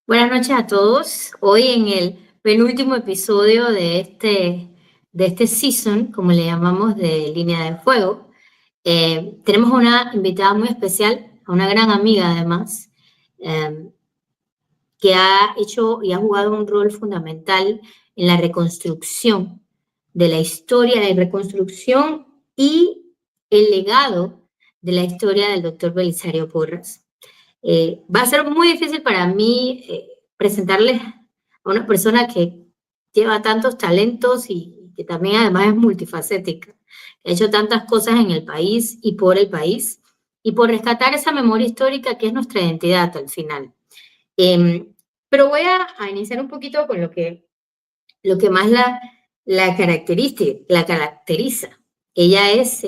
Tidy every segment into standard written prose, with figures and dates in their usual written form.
Buenas noches a todos. Hoy en el penúltimo episodio de este season, como le llamamos, de Línea de Fuego, tenemos una invitada muy especial, a una gran amiga además, eh, que ha hecho y ha jugado un rol fundamental en la reconstrucción de la historia, la reconstrucción y el legado de la historia del doctor Belisario Porras. Va a ser muy difícil para mí presentarles a una persona que lleva tantos talentos y que también además es multifacética, que ha hecho tantas cosas en el país y por rescatar esa memoria histórica que es nuestra identidad al final. Eh, pero voy a iniciar un poquito con lo que más la caracteriza. Ella es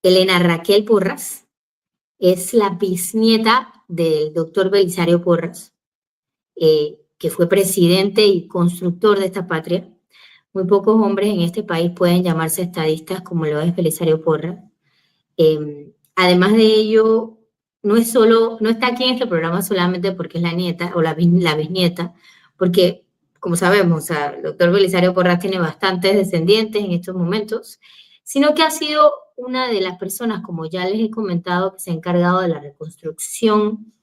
Elena Raquel Porras, es la bisnieta del doctor Belisario Porras, que fue presidente y constructor de esta patria. Muy pocos hombres en este país pueden llamarse estadistas como lo es Belisario Porras. Además de ello, no está aquí en este programa solamente porque es la nieta o la bisnieta, porque, como sabemos, o sea, el doctor Belisario Porras tiene bastantes descendientes en estos momentos, sino que ha sido una de las personas, como ya les he comentado, que se ha encargado de la reconstrucción,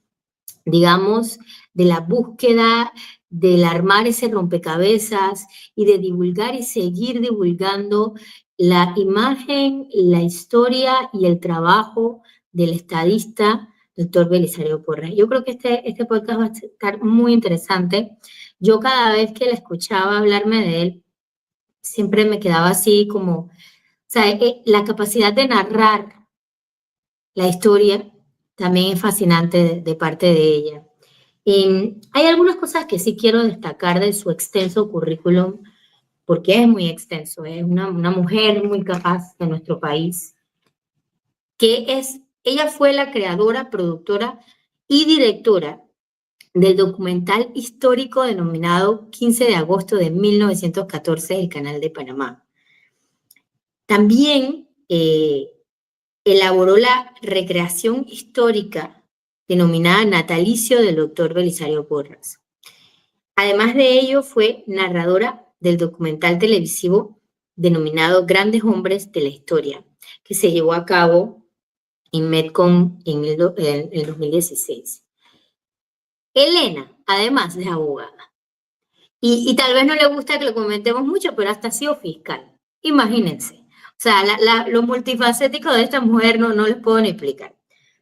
digamos, de la búsqueda, del armar ese rompecabezas y de divulgar y seguir divulgando la imagen, la historia y el trabajo del estadista doctor Belisario Porras. Yo creo que este podcast va a estar muy interesante. Yo cada vez que le escuchaba hablarme de él, siempre me quedaba así como, o sea, la capacidad de narrar la historia también es fascinante de parte de ella. Hay algunas cosas que sí quiero destacar de su extenso currículum, porque es muy extenso, es una mujer muy capaz de nuestro país, ella fue la creadora, productora y directora del documental histórico denominado 15 de agosto de 1914, el Canal de Panamá. También elaboró la recreación histórica denominada Natalicio del doctor Belisario Porras. Además de ello, fue narradora del documental televisivo denominado Grandes Hombres de la Historia, que se llevó a cabo en Metcon en el 2016. Elena, además, es abogada. Y tal vez no le gusta que lo comentemos mucho, pero hasta ha sido fiscal. Imagínense. O sea, lo multifacético de esta mujer no les puedo ni explicar.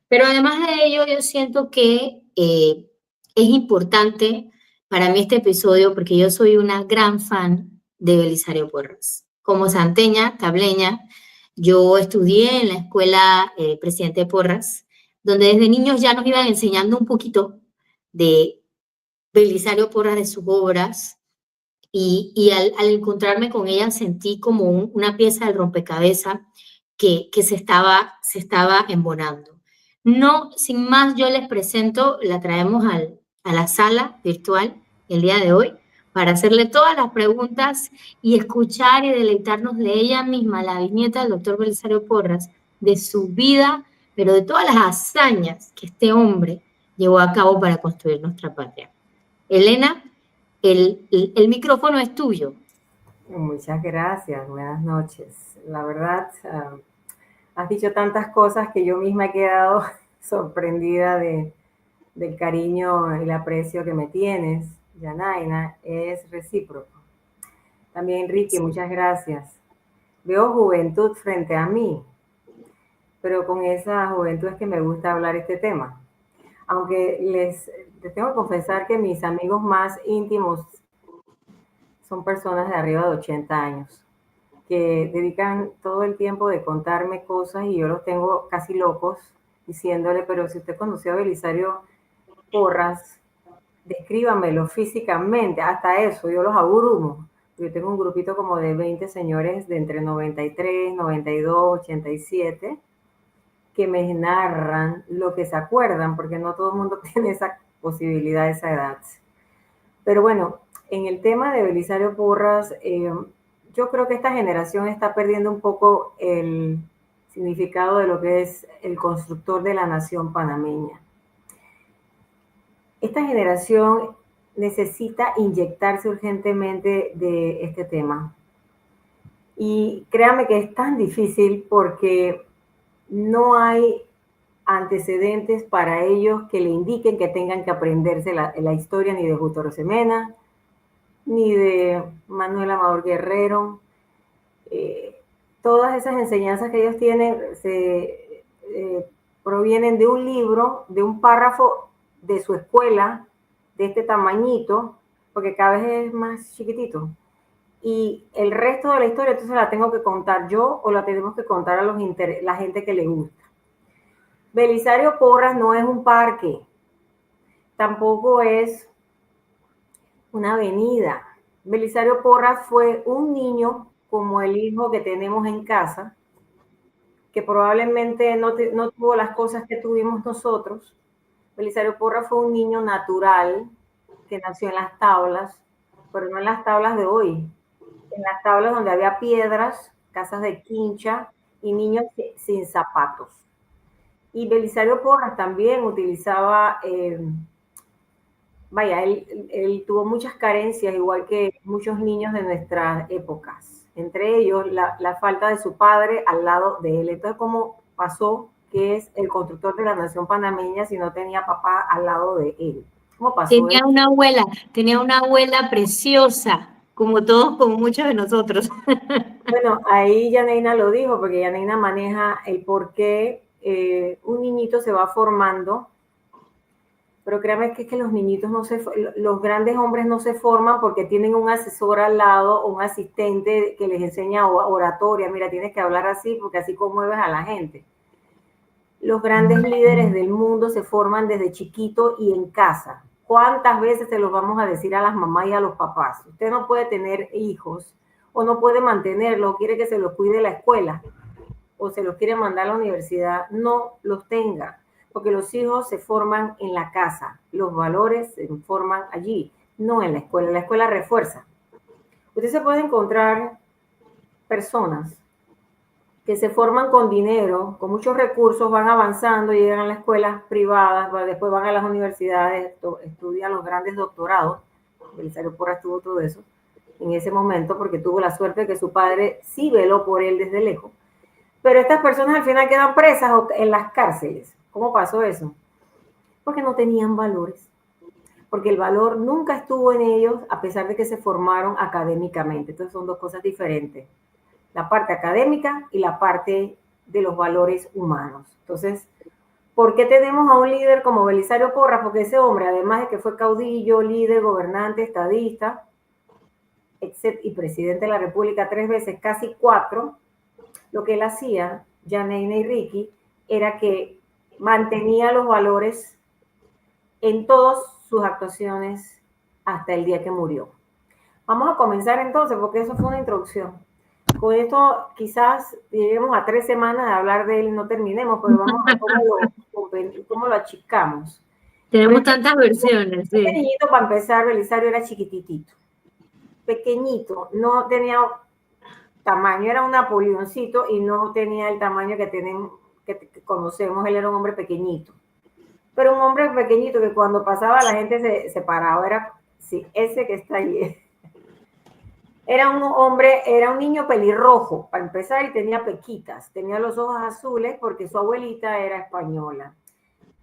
Pero además de ello, yo siento que es importante para mí este episodio porque yo soy una gran fan de Belisario Porras. Como santeña, tableña, yo estudié en la escuela Presidente Porras, donde desde niños ya nos iban enseñando un poquito de Belisario Porras, de sus obras, y al encontrarme con ella sentí como una pieza del rompecabezas que se estaba embonando. No, sin más, yo les presento, la traemos a la sala virtual el día de hoy para hacerle todas las preguntas y escuchar y deleitarnos de ella misma, la bisnieta del doctor Belisario Porras, de su vida, pero de todas las hazañas que este hombre llevó a cabo para construir nuestra patria. Elena, el micrófono es tuyo. Muchas gracias, buenas noches. La verdad, has dicho tantas cosas que yo misma he quedado sorprendida del cariño y el aprecio que me tienes, Yanaina, es recíproco. También, Enrique, muchas gracias. Veo juventud frente a mí, pero con esa juventud es que me gusta hablar este tema. Aunque les tengo que confesar que mis amigos más íntimos son personas de arriba de 80 años, que dedican todo el tiempo de contarme cosas y yo los tengo casi locos diciéndole, pero si usted conoció a Belisario Porras, descríbamelo físicamente, hasta eso, yo los abrumo. Yo tengo un grupito como de 20 señores de entre 93, 92, 87, que me narran lo que se acuerdan, porque no todo el mundo tiene esa posibilidad a esa edad. Pero bueno, en el tema de Belisario Porras, yo creo que esta generación está perdiendo un poco el significado de lo que es el constructor de la nación panameña. esta generación necesita inyectarse urgentemente de este tema. Y créame que es tan difícil porque no hay antecedentes para ellos que le indiquen que tengan que aprenderse la historia ni de Justo Rosemena, ni de Manuel Amador Guerrero. Todas esas enseñanzas que ellos tienen provienen de un libro, de un párrafo de su escuela, de este tamañito, porque cada vez es más chiquitito. Y el resto de la historia entonces la tengo que contar yo o la tenemos que contar a la gente que le gusta. Belisario Porras no es un parque, tampoco es una avenida. Belisario Porras fue un niño como el hijo que tenemos en casa, que probablemente no tuvo las cosas que tuvimos nosotros. Belisario Porras fue un niño natural que nació en las tablas, pero no en las tablas de hoy, en las tablas donde había piedras, casas de quincha y niños sin zapatos. Y Belisario Porras también utilizaba, él tuvo muchas carencias, igual que muchos niños de nuestras épocas, entre ellos la falta de su padre al lado de él. Entonces, ¿cómo pasó que es el constructor de la nación panameña si no tenía papá al lado de él? ¿Cómo pasó eso? Tenía una abuela preciosa, como todos, como muchos de nosotros. Bueno, ahí Yaneina lo dijo, porque Yaneina maneja el por qué un niñito se va formando, pero créame que es que los niñitos los grandes hombres no se forman porque tienen un asesor al lado, un asistente que les enseña oratoria, mira, tienes que hablar así porque así conmueves a la gente. Los grandes líderes del mundo se forman desde chiquito y en casa. ¿Cuántas veces se los vamos a decir a las mamás y a los papás? Usted no puede tener hijos o no puede mantenerlos, o quiere que se los cuide la escuela o se los quiere mandar a la universidad, no los tenga, porque los hijos se forman en la casa, los valores se forman allí, no en la escuela refuerza. Usted se puede encontrar personas que se forman con dinero, con muchos recursos, van avanzando, llegan a las escuelas privadas, después van a las universidades, estudian los grandes doctorados. Belisario Porras tuvo todo eso en ese momento porque tuvo la suerte de que su padre sí veló por él desde lejos. Pero estas personas al final quedan presas en las cárceles. ¿Cómo pasó eso? Porque no tenían valores. Porque el valor nunca estuvo en ellos a pesar de que se formaron académicamente. Entonces son dos cosas diferentes. La parte académica y la parte de los valores humanos. Entonces, ¿por qué tenemos a un líder como Belisario Porras? Porque ese hombre, además de que fue caudillo, líder, gobernante, estadista, y presidente de la República 3 veces, casi 4, lo que él hacía, Yaneina y Ricky, era que mantenía los valores en todas sus actuaciones hasta el día que murió. Vamos a comenzar entonces, porque eso fue una introducción. Con esto quizás lleguemos a 3 semanas de hablar de él y no terminemos, pero vamos a ver cómo lo achicamos. Tenemos tantas versiones, sí. Este niñito, para empezar, Belisario era chiquititito, pequeñito, no tenía tamaño, era un Napoleoncito y no tenía el tamaño que conocemos, él era un hombre pequeñito. Pero un hombre pequeñito que cuando pasaba la gente se paraba, era, sí, ese que está ahí. Era un niño pelirrojo, para empezar, y tenía pequitas, tenía los ojos azules porque su abuelita era española.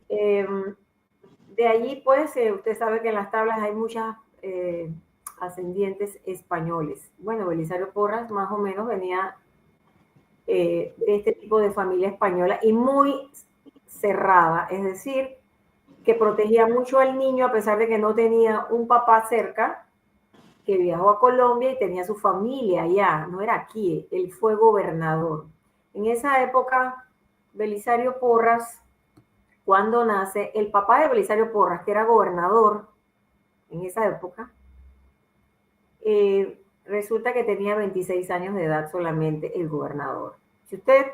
De allí, pues, usted sabe que en las tablas hay muchas ascendientes españoles. Bueno, Belisario Porras más o menos venía de este tipo de familia española y muy cerrada, es decir, que protegía mucho al niño a pesar de que no tenía un papá cerca, que viajó a Colombia y tenía su familia allá, no era aquí, él fue gobernador. En esa época, Belisario Porras, cuando nace, el papá de Belisario Porras, que era gobernador en esa época, resulta que tenía 26 años de edad solamente el gobernador. Si usted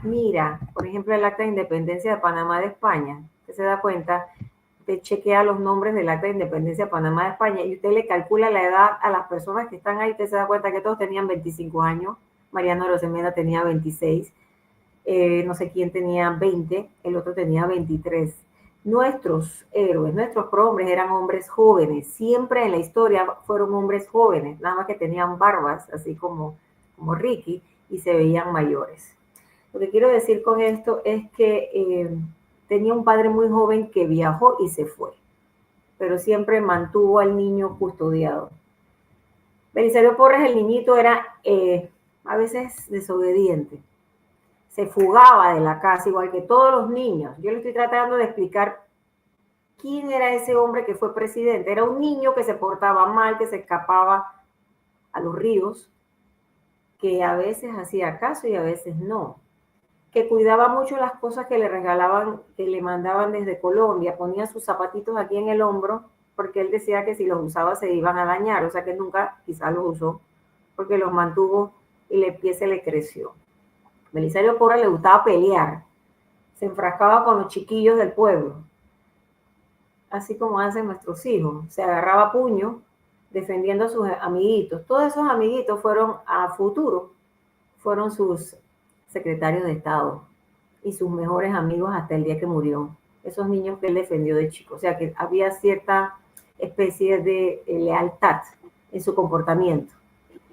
mira, por ejemplo, el acta de independencia de Panamá de España, usted se da cuenta, usted chequea los nombres del acta de independencia de Panamá de España y usted le calcula la edad a las personas que están ahí, usted se da cuenta que todos tenían 25 años, Mariano Rosemena tenía 26, no sé quién tenía 20, el otro tenía 23. nuestros héroes, nuestros prohombres eran hombres jóvenes, siempre en la historia fueron hombres jóvenes, nada más que tenían barbas, así como Ricky, y se veían mayores. Lo que quiero decir con esto es que tenía un padre muy joven que viajó y se fue, pero siempre mantuvo al niño custodiado. Belisario Porras, el niñito, era a veces desobediente, se fugaba de la casa igual que todos los niños. Yo le estoy tratando de explicar quién era ese hombre que fue presidente. Era un niño que se portaba mal, que se escapaba a los ríos, que a veces hacía caso y a veces no, que cuidaba mucho las cosas que le regalaban, que le mandaban desde Colombia, ponía sus zapatitos aquí en el hombro, porque él decía que si los usaba se iban a dañar, o sea que nunca quizás los usó, porque los mantuvo y el pie se le creció. Belisario Porras le gustaba pelear, se enfrascaba con los chiquillos del pueblo, así como hacen nuestros hijos, se agarraba a puño defendiendo a sus amiguitos. Todos esos amiguitos fueron a futuro, fueron sus secretarios de Estado y sus mejores amigos hasta el día que murió. Esos niños que él defendió de chico. O sea que había cierta especie de lealtad en su comportamiento.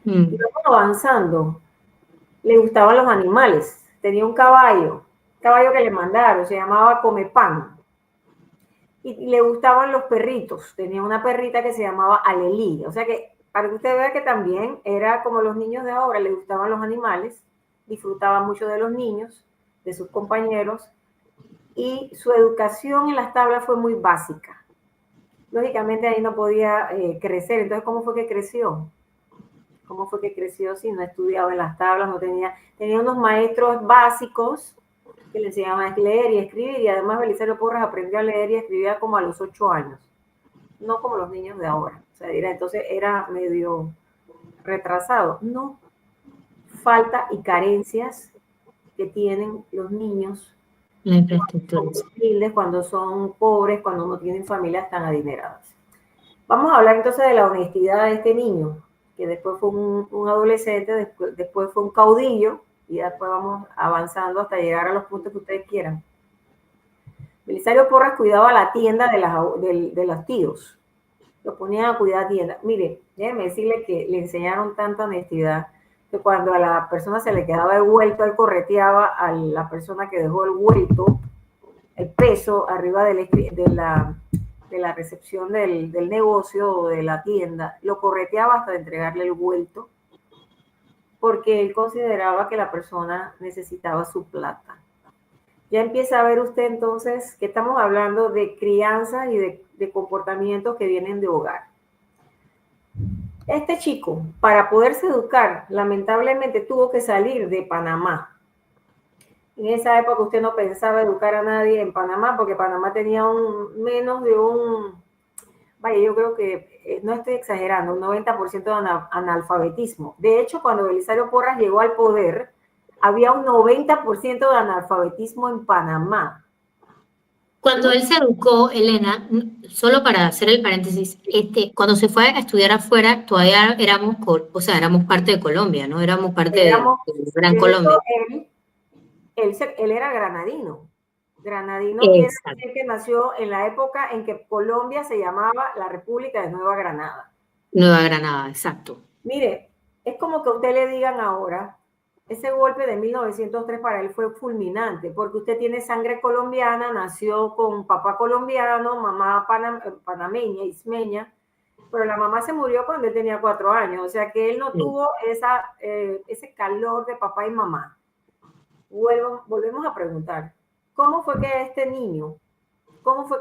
Y luego avanzando, le gustaban los animales. Tenía un caballo que le mandaron, se llamaba Comepan. Y le gustaban los perritos. Tenía una perrita que se llamaba Alelí. O sea que, para que usted vea que también era como los niños de ahora, le gustaban los animales, disfrutaba mucho de los niños, de sus compañeros, y su educación en las tablas fue muy básica. Lógicamente ahí no podía crecer. Entonces, ¿cómo fue que creció? ¿Cómo fue que creció si no estudiaba en las tablas? No tenía unos maestros básicos que le enseñaban a leer y escribir, y además Belisario Porras aprendió a leer y escribir como a los 8 años, no como los niños de ahora. O sea, entonces era medio retrasado. No, falta y carencias que tienen los niños la infraestructura. humildes, cuando son pobres, cuando no tienen familias tan adineradas. Vamos a hablar entonces de la honestidad de este niño, que después fue un adolescente, después fue un caudillo, y después vamos avanzando hasta llegar a los puntos que ustedes quieran. Belisario Porras cuidaba la tienda de los tíos, lo ponían a cuidar tienda. Mire, déjeme decirle que le enseñaron tanta honestidad que cuando a la persona se le quedaba el vuelto, él correteaba a la persona que dejó el vuelto, el peso arriba de la recepción del negocio o de la tienda, lo correteaba hasta de entregarle el vuelto, porque él consideraba que la persona necesitaba su plata. Ya empieza a ver usted entonces que estamos hablando de crianza y de comportamientos que vienen de hogar. Este chico, para poderse educar, lamentablemente tuvo que salir de Panamá. En esa época usted no pensaba educar a nadie en Panamá, porque Panamá tenía menos de vaya, yo creo que, no estoy exagerando, un 90% de analfabetismo. De hecho, cuando Belisario Porras llegó al poder, había un 90% de analfabetismo en Panamá. Cuando él se educó, Elena, solo para hacer el paréntesis, cuando se fue a estudiar afuera, todavía éramos parte de Colombia, ¿no? Éramos parte de Gran Colombia. Él era granadino. Granadino quiere decir que nació en la época en que Colombia se llamaba la República de Nueva Granada. Nueva Granada, exacto. Mire, es como que a usted le digan ahora, ese golpe de 1903 para él fue fulminante, porque usted tiene sangre colombiana, nació con papá colombiano, mamá panameña, ismeña, pero la mamá se murió cuando él tenía 4 años, o sea que él no tuvo ese calor de papá y mamá. Volvemos a preguntar, ¿cómo fue que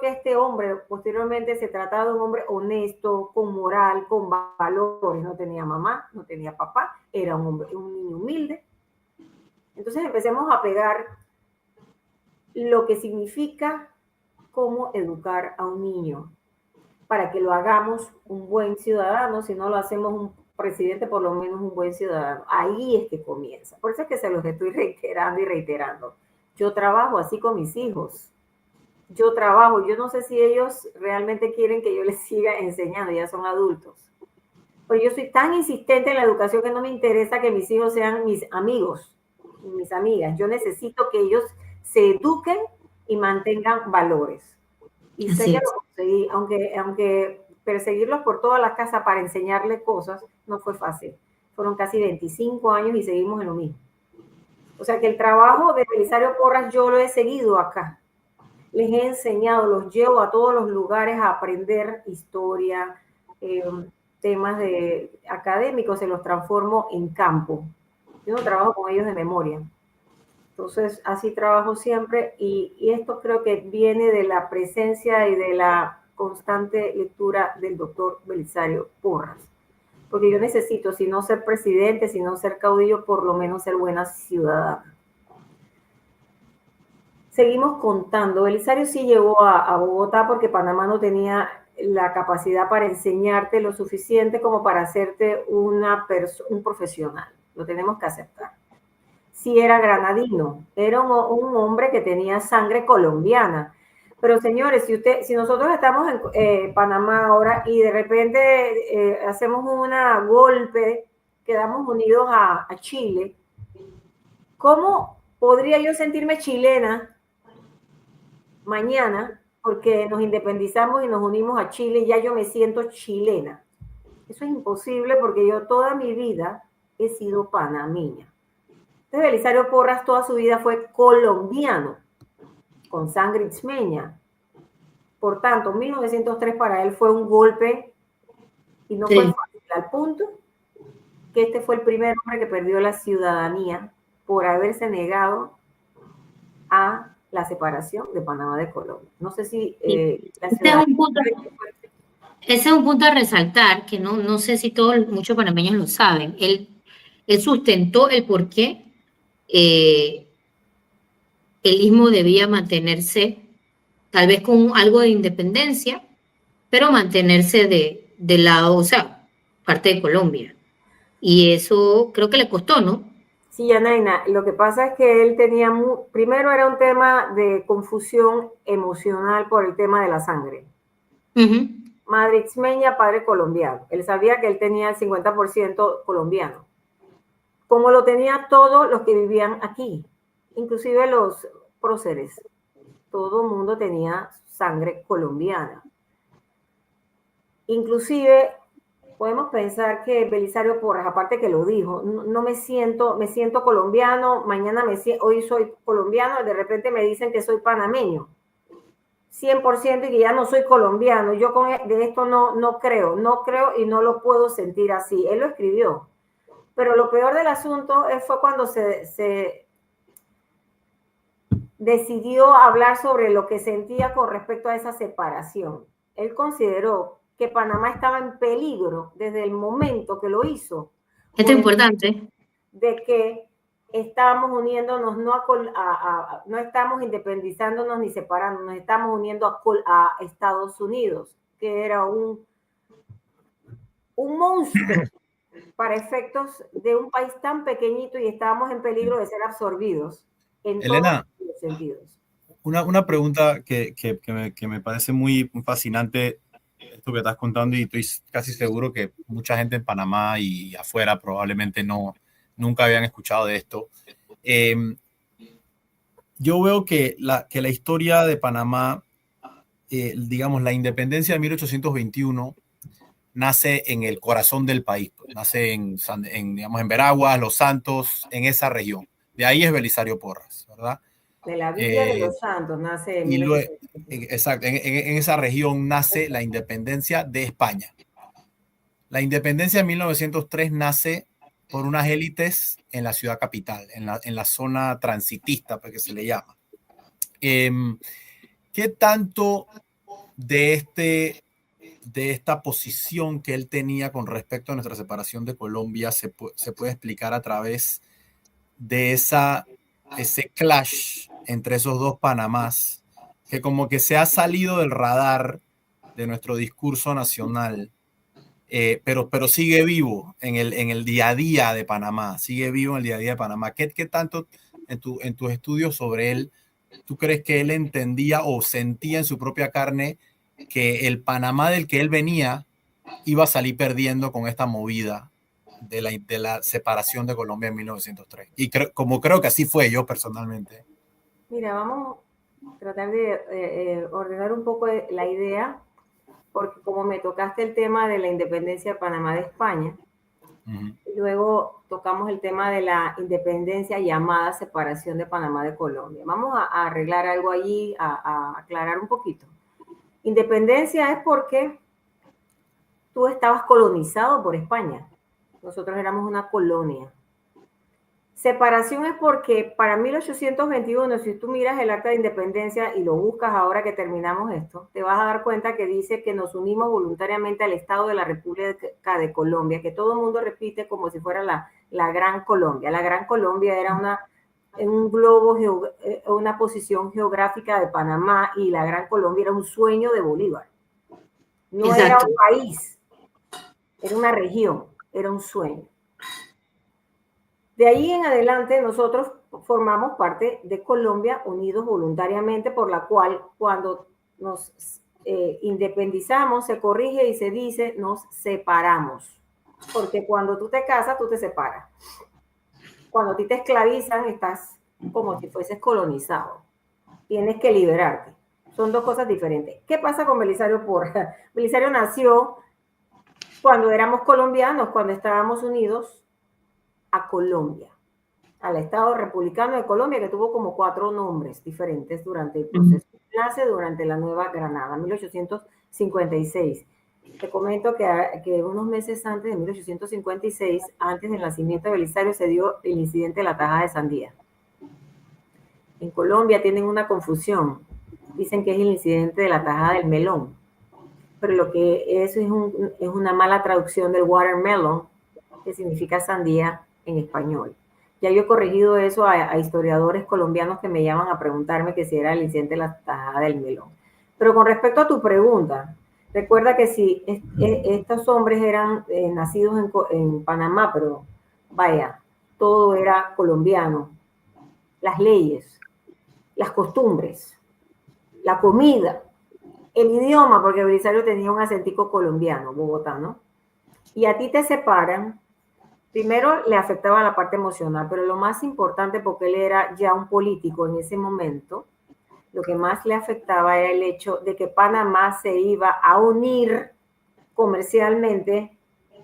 este hombre posteriormente se trataba de un hombre honesto, con moral, con valores? No tenía mamá, no tenía papá, era un niño humilde. Entonces empecemos a pegar lo que significa cómo educar a un niño para que lo hagamos un buen ciudadano. Si no lo hacemos un presidente, por lo menos un buen ciudadano. Ahí es que comienza. Por eso es que se los estoy reiterando y reiterando. Yo trabajo así con mis hijos. Yo no sé si ellos realmente quieren que yo les siga enseñando, ya son adultos. Pero yo soy tan insistente en la educación que no me interesa que mis hijos sean mis amigos, mis amigas. Yo necesito que ellos se eduquen y mantengan valores. Y sé Así que es. lo conseguí, aunque perseguirlos por toda la casa para enseñarle cosas no fue fácil. Fueron casi 25 años y seguimos en lo mismo. O sea que el trabajo de Belisario Porras yo lo he seguido acá. Les he enseñado, los llevo a todos los lugares a aprender historia, eh, temas académicos, se los transformo en campo. Yo no trabajo con ellos de memoria. Entonces, así trabajo siempre y esto creo que viene de la presencia y de la constante lectura del doctor Belisario Porras. Porque yo necesito, si no ser presidente, si no ser caudillo, por lo menos ser buena ciudadana. Seguimos contando. Belisario sí llegó a Bogotá porque Panamá no tenía la capacidad para enseñarte lo suficiente como para hacerte un profesional. Lo tenemos que aceptar. Sí era granadino, era un hombre que tenía sangre colombiana. Pero señores, si nosotros estamos en Panamá ahora y de repente hacemos un golpe, quedamos unidos a Chile, ¿cómo podría yo sentirme chilena mañana porque nos independizamos y nos unimos a Chile y ya yo me siento chilena? Eso es imposible porque yo toda mi vida he sido panameña. Entonces, Belisario Porras toda su vida fue colombiano, con sangre ismeña. Por tanto, 1903 para él fue un golpe y no fue Sí. fácil, al punto que este fue el primer hombre que perdió la ciudadanía por haberse negado a la separación de Panamá de Colombia. No sé si Sí. la Este es ciudadanía... un punto, ese es un punto a resaltar que no sé si todos, muchos panameños lo saben. Él sustentó el por qué eh, el istmo debía mantenerse, tal vez con algo de independencia, pero mantenerse del lado, o sea, parte de Colombia. Y eso creo que le costó, ¿no? Sí, Yanaina, lo que pasa es que él tenía, primero era un tema de confusión emocional por el tema de la sangre. Ujú. Madre ismeña, padre colombiano. Él sabía que él tenía el 50% colombiano, como lo tenía todos los que vivían aquí, inclusive los próceres. Todo el mundo tenía sangre colombiana. Inclusive podemos pensar que Belisario Porras, aparte que lo dijo, no me siento colombiano, hoy soy colombiano, de repente me dicen que soy panameño. 100% y que ya no soy colombiano. Yo de esto no creo y no lo puedo sentir así. Él lo escribió. Pero lo peor del asunto fue cuando se decidió hablar sobre lo que sentía con respecto a esa separación. Él consideró que Panamá estaba en peligro desde el momento que lo hizo, Esto es por el importante. de que estábamos uniéndonos, no estamos independizándonos ni separándonos, estamos uniendo a Estados Unidos, que era un monstruo para efectos de un país tan pequeñito y estábamos en peligro de ser absorbidos en todos Elena, los sentidos. una pregunta que me parece muy fascinante, esto que estás contando, y estoy casi seguro que mucha gente en Panamá y afuera probablemente nunca habían escuchado de esto. Yo veo que la historia de Panamá, digamos, la independencia de 1821 nace en el corazón del país, pues, nace digamos, en Veraguas, Los Santos, en esa región. De ahí es Belisario Porras, ¿verdad? De la Villa de los Santos nace en Y luego, 1800. exacto, en esa región nace la independencia de España. La independencia de 1903 nace por unas élites en la ciudad capital, en la zona transitista, porque se le llama. ¿Qué tanto de esta posición que él tenía con respecto a nuestra separación de Colombia se puede explicar a través de ese clash entre esos dos Panamás, que como que se ha salido del radar de nuestro discurso nacional, pero sigue vivo en el día a día de Panamá, sigue vivo en el día a día de Panamá? ¿Qué tanto en tus estudios sobre él, tú crees que él entendía o sentía en su propia carne que el Panamá del que él venía iba a salir perdiendo con esta movida de la separación de Colombia en 1903? Y como creo que así fue yo personalmente. Mira, tratar de ordenar un poco la idea, porque como me tocaste el tema de la independencia de Panamá de España, y luego tocamos el tema de la independencia llamada separación de Panamá de Colombia. Vamos a arreglar algo allí, a aclarar un poquito. Independencia es porque tú estabas colonizado por España. Nosotros éramos una colonia. Separación es porque para 1821, si tú miras el acta de independencia y lo buscas ahora que terminamos esto, te vas a dar cuenta que dice que nos unimos voluntariamente al Estado de la República de Colombia, que todo el mundo repite como si fuera la Gran Colombia. La Gran Colombia era un globo, una posición geográfica de Panamá, y la Gran Colombia era un sueño de Bolívar. No Exacto. era un país, era una región, era un sueño. De ahí en adelante nosotros formamos parte de Colombia Unidos Voluntariamente, por la cual cuando nos independizamos se corrige y se dice nos separamos, porque cuando tú te casas tú te separas. Cuando a ti te esclavizan estás como si fueses colonizado, tienes que liberarte. Son dos cosas diferentes. ¿Qué pasa con Belisario Porras? Belisario nació cuando éramos colombianos, cuando estábamos unidos a Colombia, al Estado Republicano de Colombia, que tuvo como 4 nombres diferentes durante el proceso. Nace durante la Nueva Granada, 1856. Te comento que unos meses antes de 1856, antes del nacimiento de Belisario, se dio el incidente de la tajada de sandía. En Colombia tienen una confusión. Dicen que es el incidente de la tajada del melón, pero lo que es una mala traducción del watermelon, que significa sandía en español. Ya yo he corregido eso a historiadores colombianos que me llaman a preguntarme que si era el incidente de la tajada del melón. Pero con respecto a tu pregunta, recuerda que si estos hombres eran nacidos en Panamá, pero vaya, todo era colombiano. Las leyes, las costumbres, la comida, el idioma, porque Belisario tenía un acentico colombiano, bogotano, y a ti te separan. Primero le afectaba la parte emocional, pero lo más importante, porque él era ya un político en ese momento, lo que más le afectaba era el hecho de que Panamá se iba a unir comercialmente,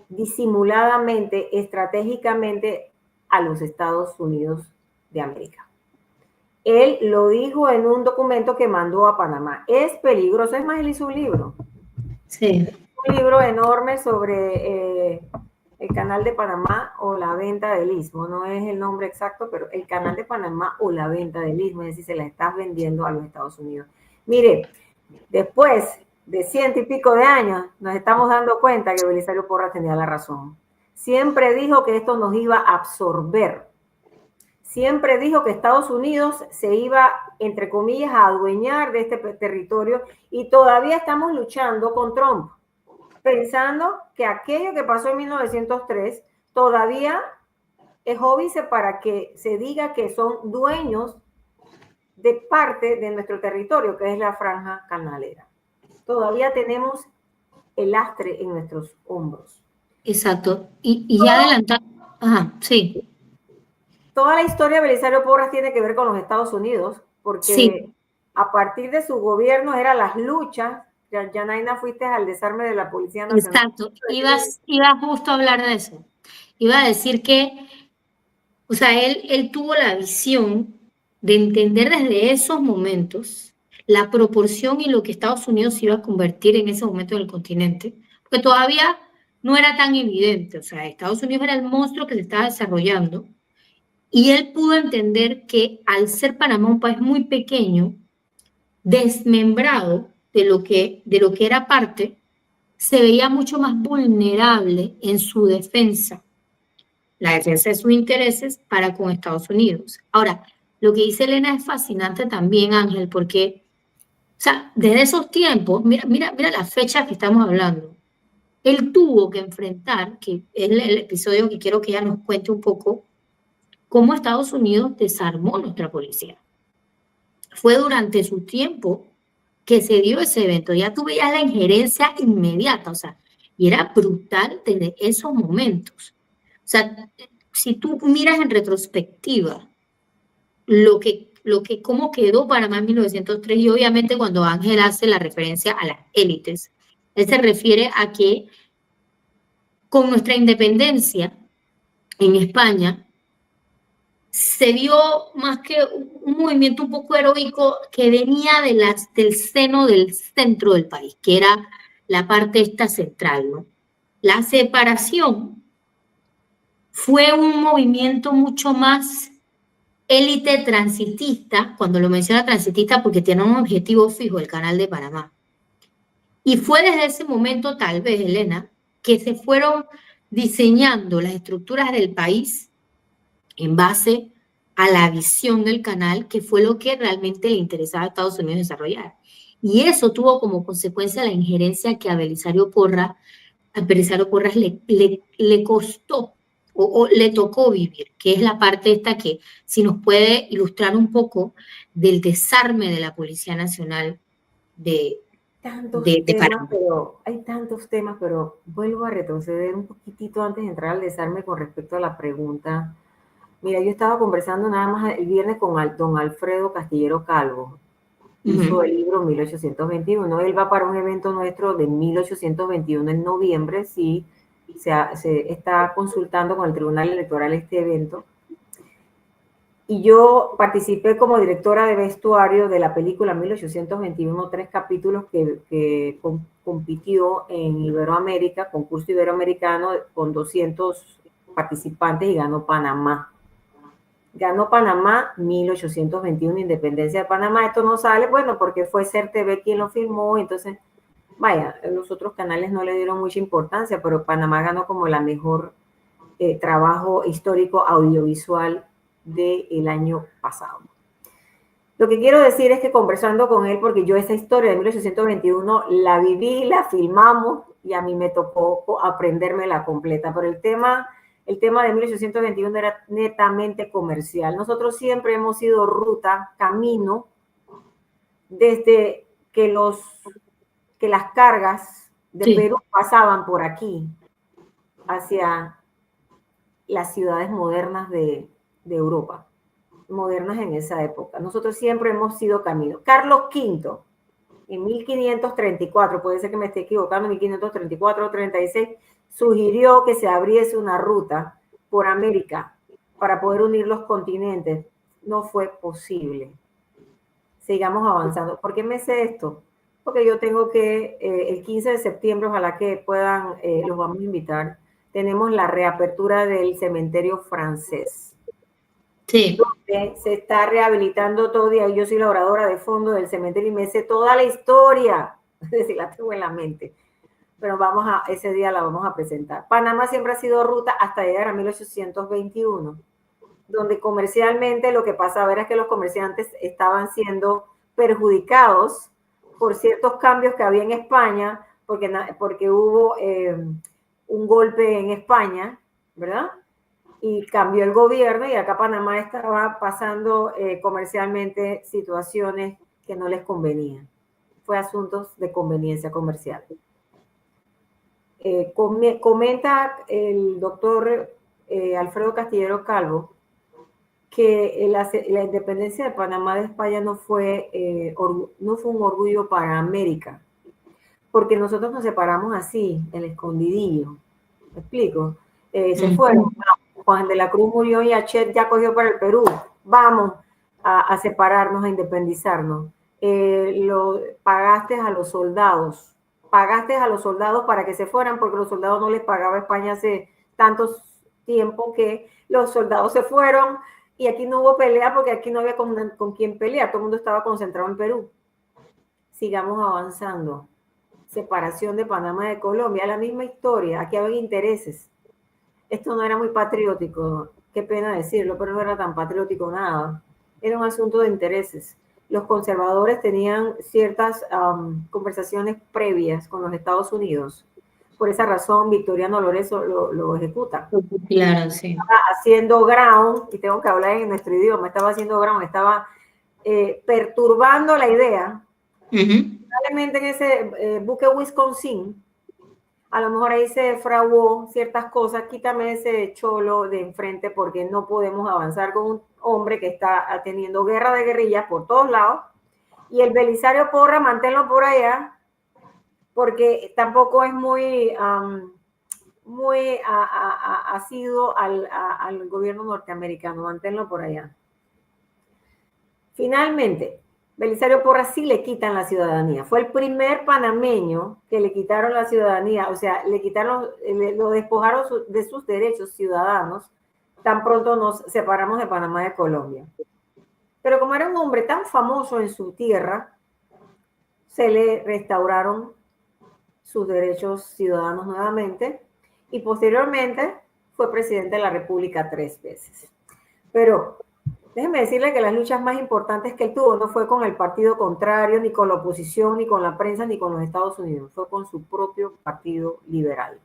disimuladamente, estratégicamente a los Estados Unidos de América. Él lo dijo en un documento que mandó a Panamá. Es peligroso, es más, él hizo un libro. Sí. Un libro enorme sobre el Canal de Panamá o la venta del Istmo. No es el nombre exacto, pero el Canal de Panamá o la venta del Istmo, es decir, se la estás vendiendo a los Estados Unidos. Mire, después de 100 y pico de años, nos estamos dando cuenta que Belisario Porras tenía la razón. Siempre dijo que esto nos iba a absorber. Siempre dijo que Estados Unidos se iba, entre comillas, a adueñar de este territorio, y todavía estamos luchando con Trump, pensando que aquello que pasó en 1903 todavía es óbice para que se diga que son dueños de parte de nuestro territorio, que es la franja canalera. Todavía tenemos el lastre en nuestros hombros. Exacto. Y ya adelantando, sí. Toda la historia de Belisario Porras tiene que ver con los Estados Unidos, porque sí, a partir de su gobierno eran las luchas. Yanaina, fuiste al desarme de la Policía Nacional. Exacto. Iba justo a hablar de eso. Iba a decir que, o sea, él tuvo la visión de entender desde esos momentos la proporción y lo que Estados Unidos iba a convertir en ese momento en el continente, porque todavía no era tan evidente. O sea, Estados Unidos era el monstruo que se estaba desarrollando, y él pudo entender que al ser Panamá un país muy pequeño, desmembrado de lo que era parte, se veía mucho más vulnerable en su defensa, la defensa de sus intereses para con Estados Unidos. Ahora, lo que dice Elena es fascinante también, Ángel, porque, o sea, desde esos tiempos, mira las fechas que estamos hablando. Él tuvo que enfrentar, que es el episodio que quiero que ella nos cuente un poco, cómo Estados Unidos desarmó nuestra policía. Fue durante su tiempo que se dio ese evento. Ya tú veías la injerencia inmediata, o sea, y era brutal desde esos momentos. O sea, si tú miras en retrospectiva lo que cómo quedó Panamá en 1903, y obviamente cuando Ángel hace la referencia a las élites, él se refiere a que con nuestra independencia en España, se vio más que un movimiento un poco heroico que venía del seno del centro del país, que era la parte esta central, ¿no? La separación fue un movimiento mucho más élite transitista, cuando lo menciona transitista porque tiene un objetivo fijo, el Canal de Panamá. Y fue desde ese momento, tal vez, Elena, que se fueron diseñando las estructuras del país en base a la visión del canal, que fue lo que realmente le interesaba a Estados Unidos desarrollar. Y eso tuvo como consecuencia la injerencia que a Belisario Porras le costó o le tocó vivir, que es la parte esta que si nos puede ilustrar un poco del desarme de la Policía Nacional de Panamá. Hay tantos temas, pero vuelvo a retroceder un poquitito antes de entrar al desarme con respecto a la pregunta. Mira, yo estaba conversando nada más el viernes con don Alfredo Castillero Calvo. Hizo el libro 1821. Él va para un evento nuestro de 1821 en noviembre. Sí, se está consultando con el Tribunal Electoral este evento. Y yo participé como directora de vestuario de la película 1821, 3 capítulos que compitió en Iberoamérica, concurso iberoamericano con 200 participantes y ganó Panamá. Ganó Panamá 1821, Independencia de Panamá. Esto no sale, bueno, porque fue CERTV quien lo filmó, entonces, vaya, los otros canales no le dieron mucha importancia, pero Panamá ganó como la mejor trabajo histórico audiovisual del año pasado. Lo que quiero decir es que conversando con él, porque yo esa historia de 1821 la viví, la filmamos y a mí me tocó aprendérmela completa, pero el tema de 1821 era netamente comercial. Nosotros siempre hemos sido ruta, camino, desde que las cargas de Perú pasaban por aquí, hacia las ciudades modernas de Europa, modernas en esa época. Nosotros siempre hemos sido camino. Carlos V, en 1534, puede ser que me esté equivocando, 1534 o 36, sugirió que se abriese una ruta por América para poder unir los continentes. No fue posible. Sigamos avanzando. ¿Por qué me sé esto? Porque yo tengo que, el 15 de septiembre, ojalá que puedan, los vamos a invitar, tenemos la reapertura del cementerio francés. Sí. Donde se está rehabilitando todo, y yo soy la oradora de fondo del cementerio y me sé toda la historia, es decir, la tengo en la mente. Pero ese día la vamos a presentar. Panamá siempre ha sido ruta hasta llegar a 1821, donde comercialmente lo que pasaba era que los comerciantes estaban siendo perjudicados por ciertos cambios que había en España, porque hubo un golpe en España, ¿verdad? Y cambió el gobierno y acá Panamá estaba pasando comercialmente situaciones que no les convenían. Fue asuntos de conveniencia comercial. Comenta el doctor Alfredo Castillero Calvo que la independencia de Panamá de España no fue un orgullo para América, porque nosotros nos separamos así, en el escondidillo. ¿Me explico? Se fueron. Juan de la Cruz murió y Achet ya cogió para el Perú. Vamos a separarnos, a independizarnos. Pagaste a los soldados para que se fueran, porque los soldados no les pagaba España hace tanto tiempo que los soldados se fueron y aquí no hubo pelea porque aquí no había con quién pelear, todo el mundo estaba concentrado en Perú. Sigamos avanzando. Separación de Panamá de Colombia, la misma historia, aquí había intereses. Esto no era muy patriótico, qué pena decirlo, pero no era tan patriótico nada. Era un asunto de intereses. Los conservadores tenían ciertas conversaciones previas con los Estados Unidos. Por esa razón, Victoriano Lorenzo lo ejecuta. Claro, sí. Estaba haciendo ground, y tengo que hablar en nuestro idioma, estaba haciendo ground, estaba perturbando la idea. Probablemente en ese buque Wisconsin a lo mejor ahí se fraguó ciertas cosas, quítame ese cholo de enfrente porque no podemos avanzar con un hombre que está teniendo guerra de guerrillas por todos lados, y el Belisario Porras, manténlo por allá, porque tampoco es muy asiduo al gobierno norteamericano, manténlo por allá. Finalmente, Belisario Porras sí le quitan la ciudadanía. Fue el primer panameño que le quitaron la ciudadanía, o sea, lo despojaron de sus derechos ciudadanos tan pronto nos separamos de Panamá de Colombia. Pero como era un hombre tan famoso en su tierra, se le restauraron sus derechos ciudadanos nuevamente y posteriormente fue presidente de la República 3 veces. Pero déjeme decirle que las luchas más importantes que él tuvo no fue con el partido contrario, ni con la oposición, ni con la prensa, ni con los Estados Unidos, fue con su propio partido liberal.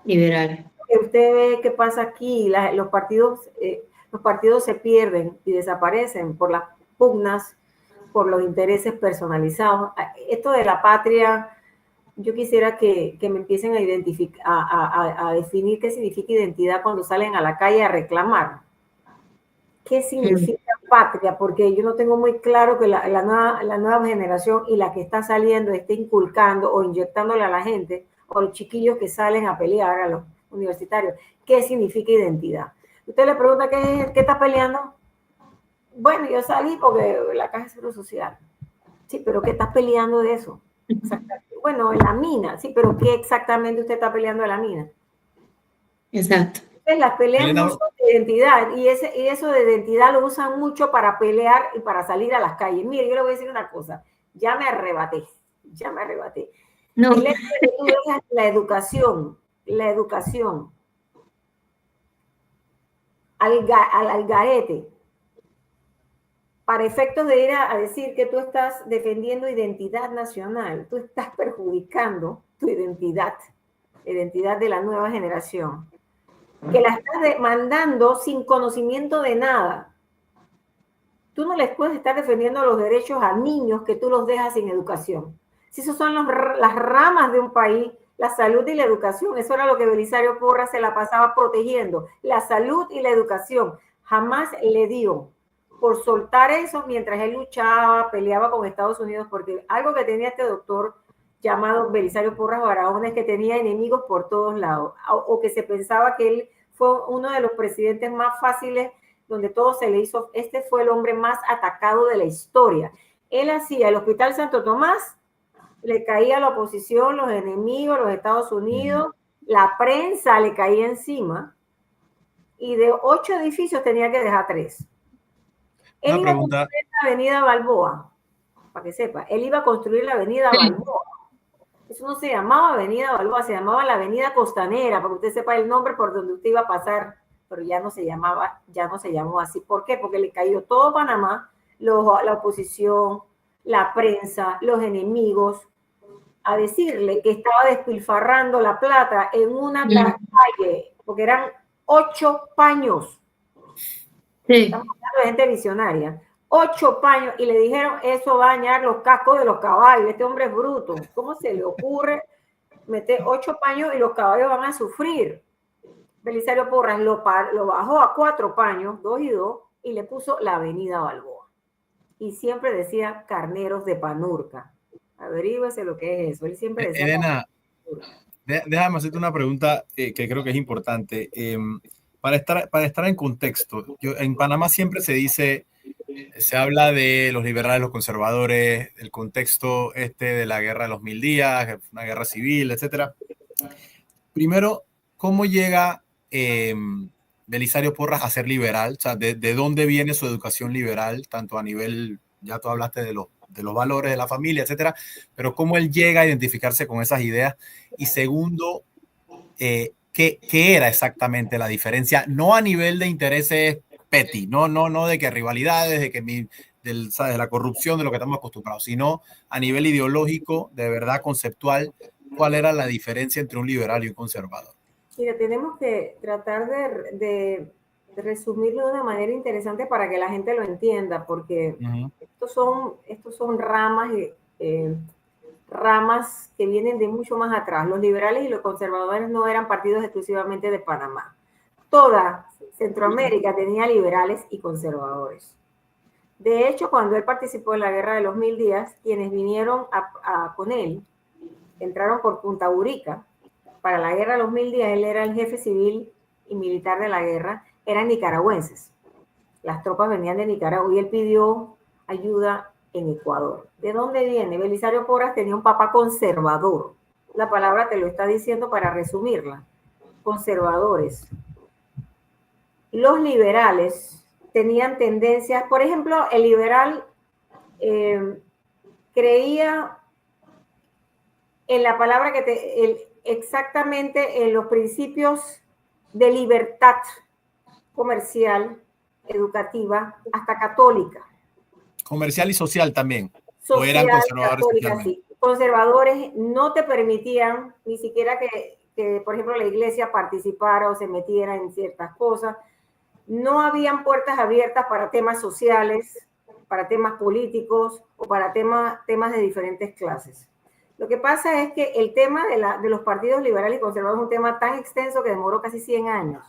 Liberal. Usted ve qué pasa aquí, los partidos se pierden y desaparecen por las pugnas, por los intereses personalizados. Esto de la patria, yo quisiera que me empiecen a identificar, a definir qué significa identidad cuando salen a la calle a reclamar. ¿Qué significa patria? Porque yo no tengo muy claro que la nueva generación y la que está saliendo esté inculcando o inyectándole a la gente o a los chiquillos que salen a pelear, a los universitarios, ¿qué significa identidad? Usted le pregunta qué está peleando. Bueno, yo salí porque la Caja de Seguro Social. Sí, pero ¿qué estás peleando de eso? Bueno, en la mina, sí, pero ¿qué exactamente usted está peleando de la mina? Exacto. Las peleas no son de identidad y eso de identidad lo usan mucho para pelear y para salir a las calles. Mire, yo le voy a decir una cosa, ya me arrebaté. No. El hecho de que tú dejas la educación al algarete para efectos de ir a decir que tú estás defendiendo identidad nacional, tú estás perjudicando tu identidad de la nueva generación, que la estás demandando sin conocimiento de nada. Tú no les puedes estar defendiendo los derechos a niños que tú los dejas sin educación. Si esos son las ramas de un país, la salud y la educación, eso era lo que Belisario Porras se la pasaba protegiendo, la salud y la educación. Jamás le dio por soltar eso mientras él luchaba, peleaba con Estados Unidos, porque algo que tenía este doctor llamado Belisario Porras Barahona es que tenía enemigos por todos lados, o que se pensaba que él fue uno de los presidentes más fáciles, donde todo se le hizo. Este fue el hombre más atacado de la historia. Él hacía el Hospital Santo Tomás, le caía a la oposición, los enemigos, los Estados Unidos, la prensa le caía encima, y de 8 edificios tenía que dejar 3. Él iba a construir la avenida Balboa, para que sepa, él iba a construir la avenida Balboa. Eso no se llamaba avenida Balboa, se llamaba la avenida Costanera, para que usted sepa el nombre por donde usted iba a pasar, pero ya no se llamó así. ¿Por qué? Porque le cayó todo Panamá, la oposición, la prensa, los enemigos, a decirle que estaba despilfarrando la plata en una calle, porque eran 8 paños. Sí. Estamos hablando de gente visionaria. 8 paños, y le dijeron, eso va a dañar los cascos de los caballos. Este hombre es bruto. ¿Cómo se le ocurre meter 8 paños y los caballos van a sufrir? Belisario Porras lo bajó a 4 paños, 2 y 2, y le puso la avenida Balboa. Y siempre decía Carneros de Panurca. Averígüese lo que es eso. Él siempre decía. Elena, déjame hacerte una pregunta que creo que es importante. Para estar en contexto, en Panamá siempre se habla de los liberales, los conservadores, el contexto de la guerra de los 1000 días, una guerra civil, etc. Primero, ¿cómo llega Belisario Porras a ser liberal? O sea, ¿de dónde viene su educación liberal? Tanto a nivel, ya tú hablaste de los valores de la familia, etcétera, pero ¿cómo él llega a identificarse con esas ideas? Y segundo, ¿qué era exactamente la diferencia? No a nivel de intereses petty, no de que rivalidades, de que ¿sabes? De la corrupción, de lo que estamos acostumbrados, sino a nivel ideológico, de verdad conceptual, ¿cuál era la diferencia entre un liberal y un conservador? Mira, tenemos que tratar de resumirlo de una manera interesante para que la gente lo entienda, porque estos son ramas ramas que vienen de mucho más atrás. Los liberales y los conservadores no eran partidos exclusivamente de Panamá. Toda Centroamérica tenía liberales y conservadores. De hecho, cuando él participó en la Guerra de los 1000 días, quienes vinieron con él, entraron por Punta Urica para la Guerra de los 1000 días, él era el jefe civil y militar de la guerra, eran nicaragüenses. Las tropas venían de Nicaragua y él pidió ayuda en Ecuador. ¿De dónde viene? Belisario Porras tenía un papá conservador. La palabra te lo está diciendo para resumirla. Conservadores. Los liberales tenían tendencias, por ejemplo, el liberal creía en la palabra exactamente en los principios de libertad comercial, educativa, hasta católica. Comercial y social también. Social, o eran conservadores católica, socialmente. sí. Conservadores no te permitían ni siquiera que, por ejemplo, la iglesia participara o se metiera en ciertas cosas. No habían puertas abiertas para temas sociales, para temas políticos o para temas de diferentes clases. Lo que pasa es que el tema de los partidos liberales y conservadores es un tema tan extenso que demoró casi 100 años.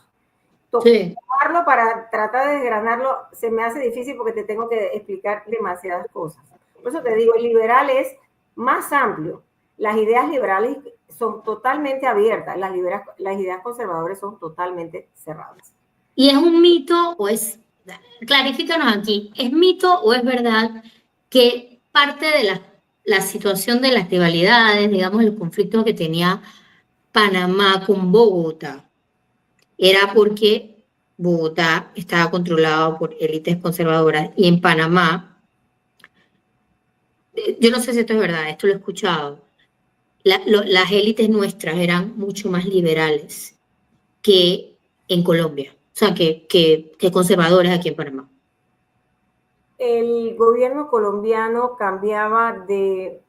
Sí. Tomarlo para tratar de desgranarlo se me hace difícil porque te tengo que explicar demasiadas cosas. Por eso te digo, el liberal es más amplio. Las ideas liberales son totalmente abiertas, las ideas conservadoras son totalmente cerradas. ¿Y es un mito o es, clarifícanos aquí, es mito o es verdad que parte de la situación de las rivalidades, digamos, los conflictos que tenía Panamá con Bogotá, era porque Bogotá estaba controlado por élites conservadoras y en Panamá, yo no sé si esto es verdad, esto lo he escuchado, las élites nuestras eran mucho más liberales que en Colombia, o sea, que conservadores aquí en Panamá. El gobierno colombiano cambiaba de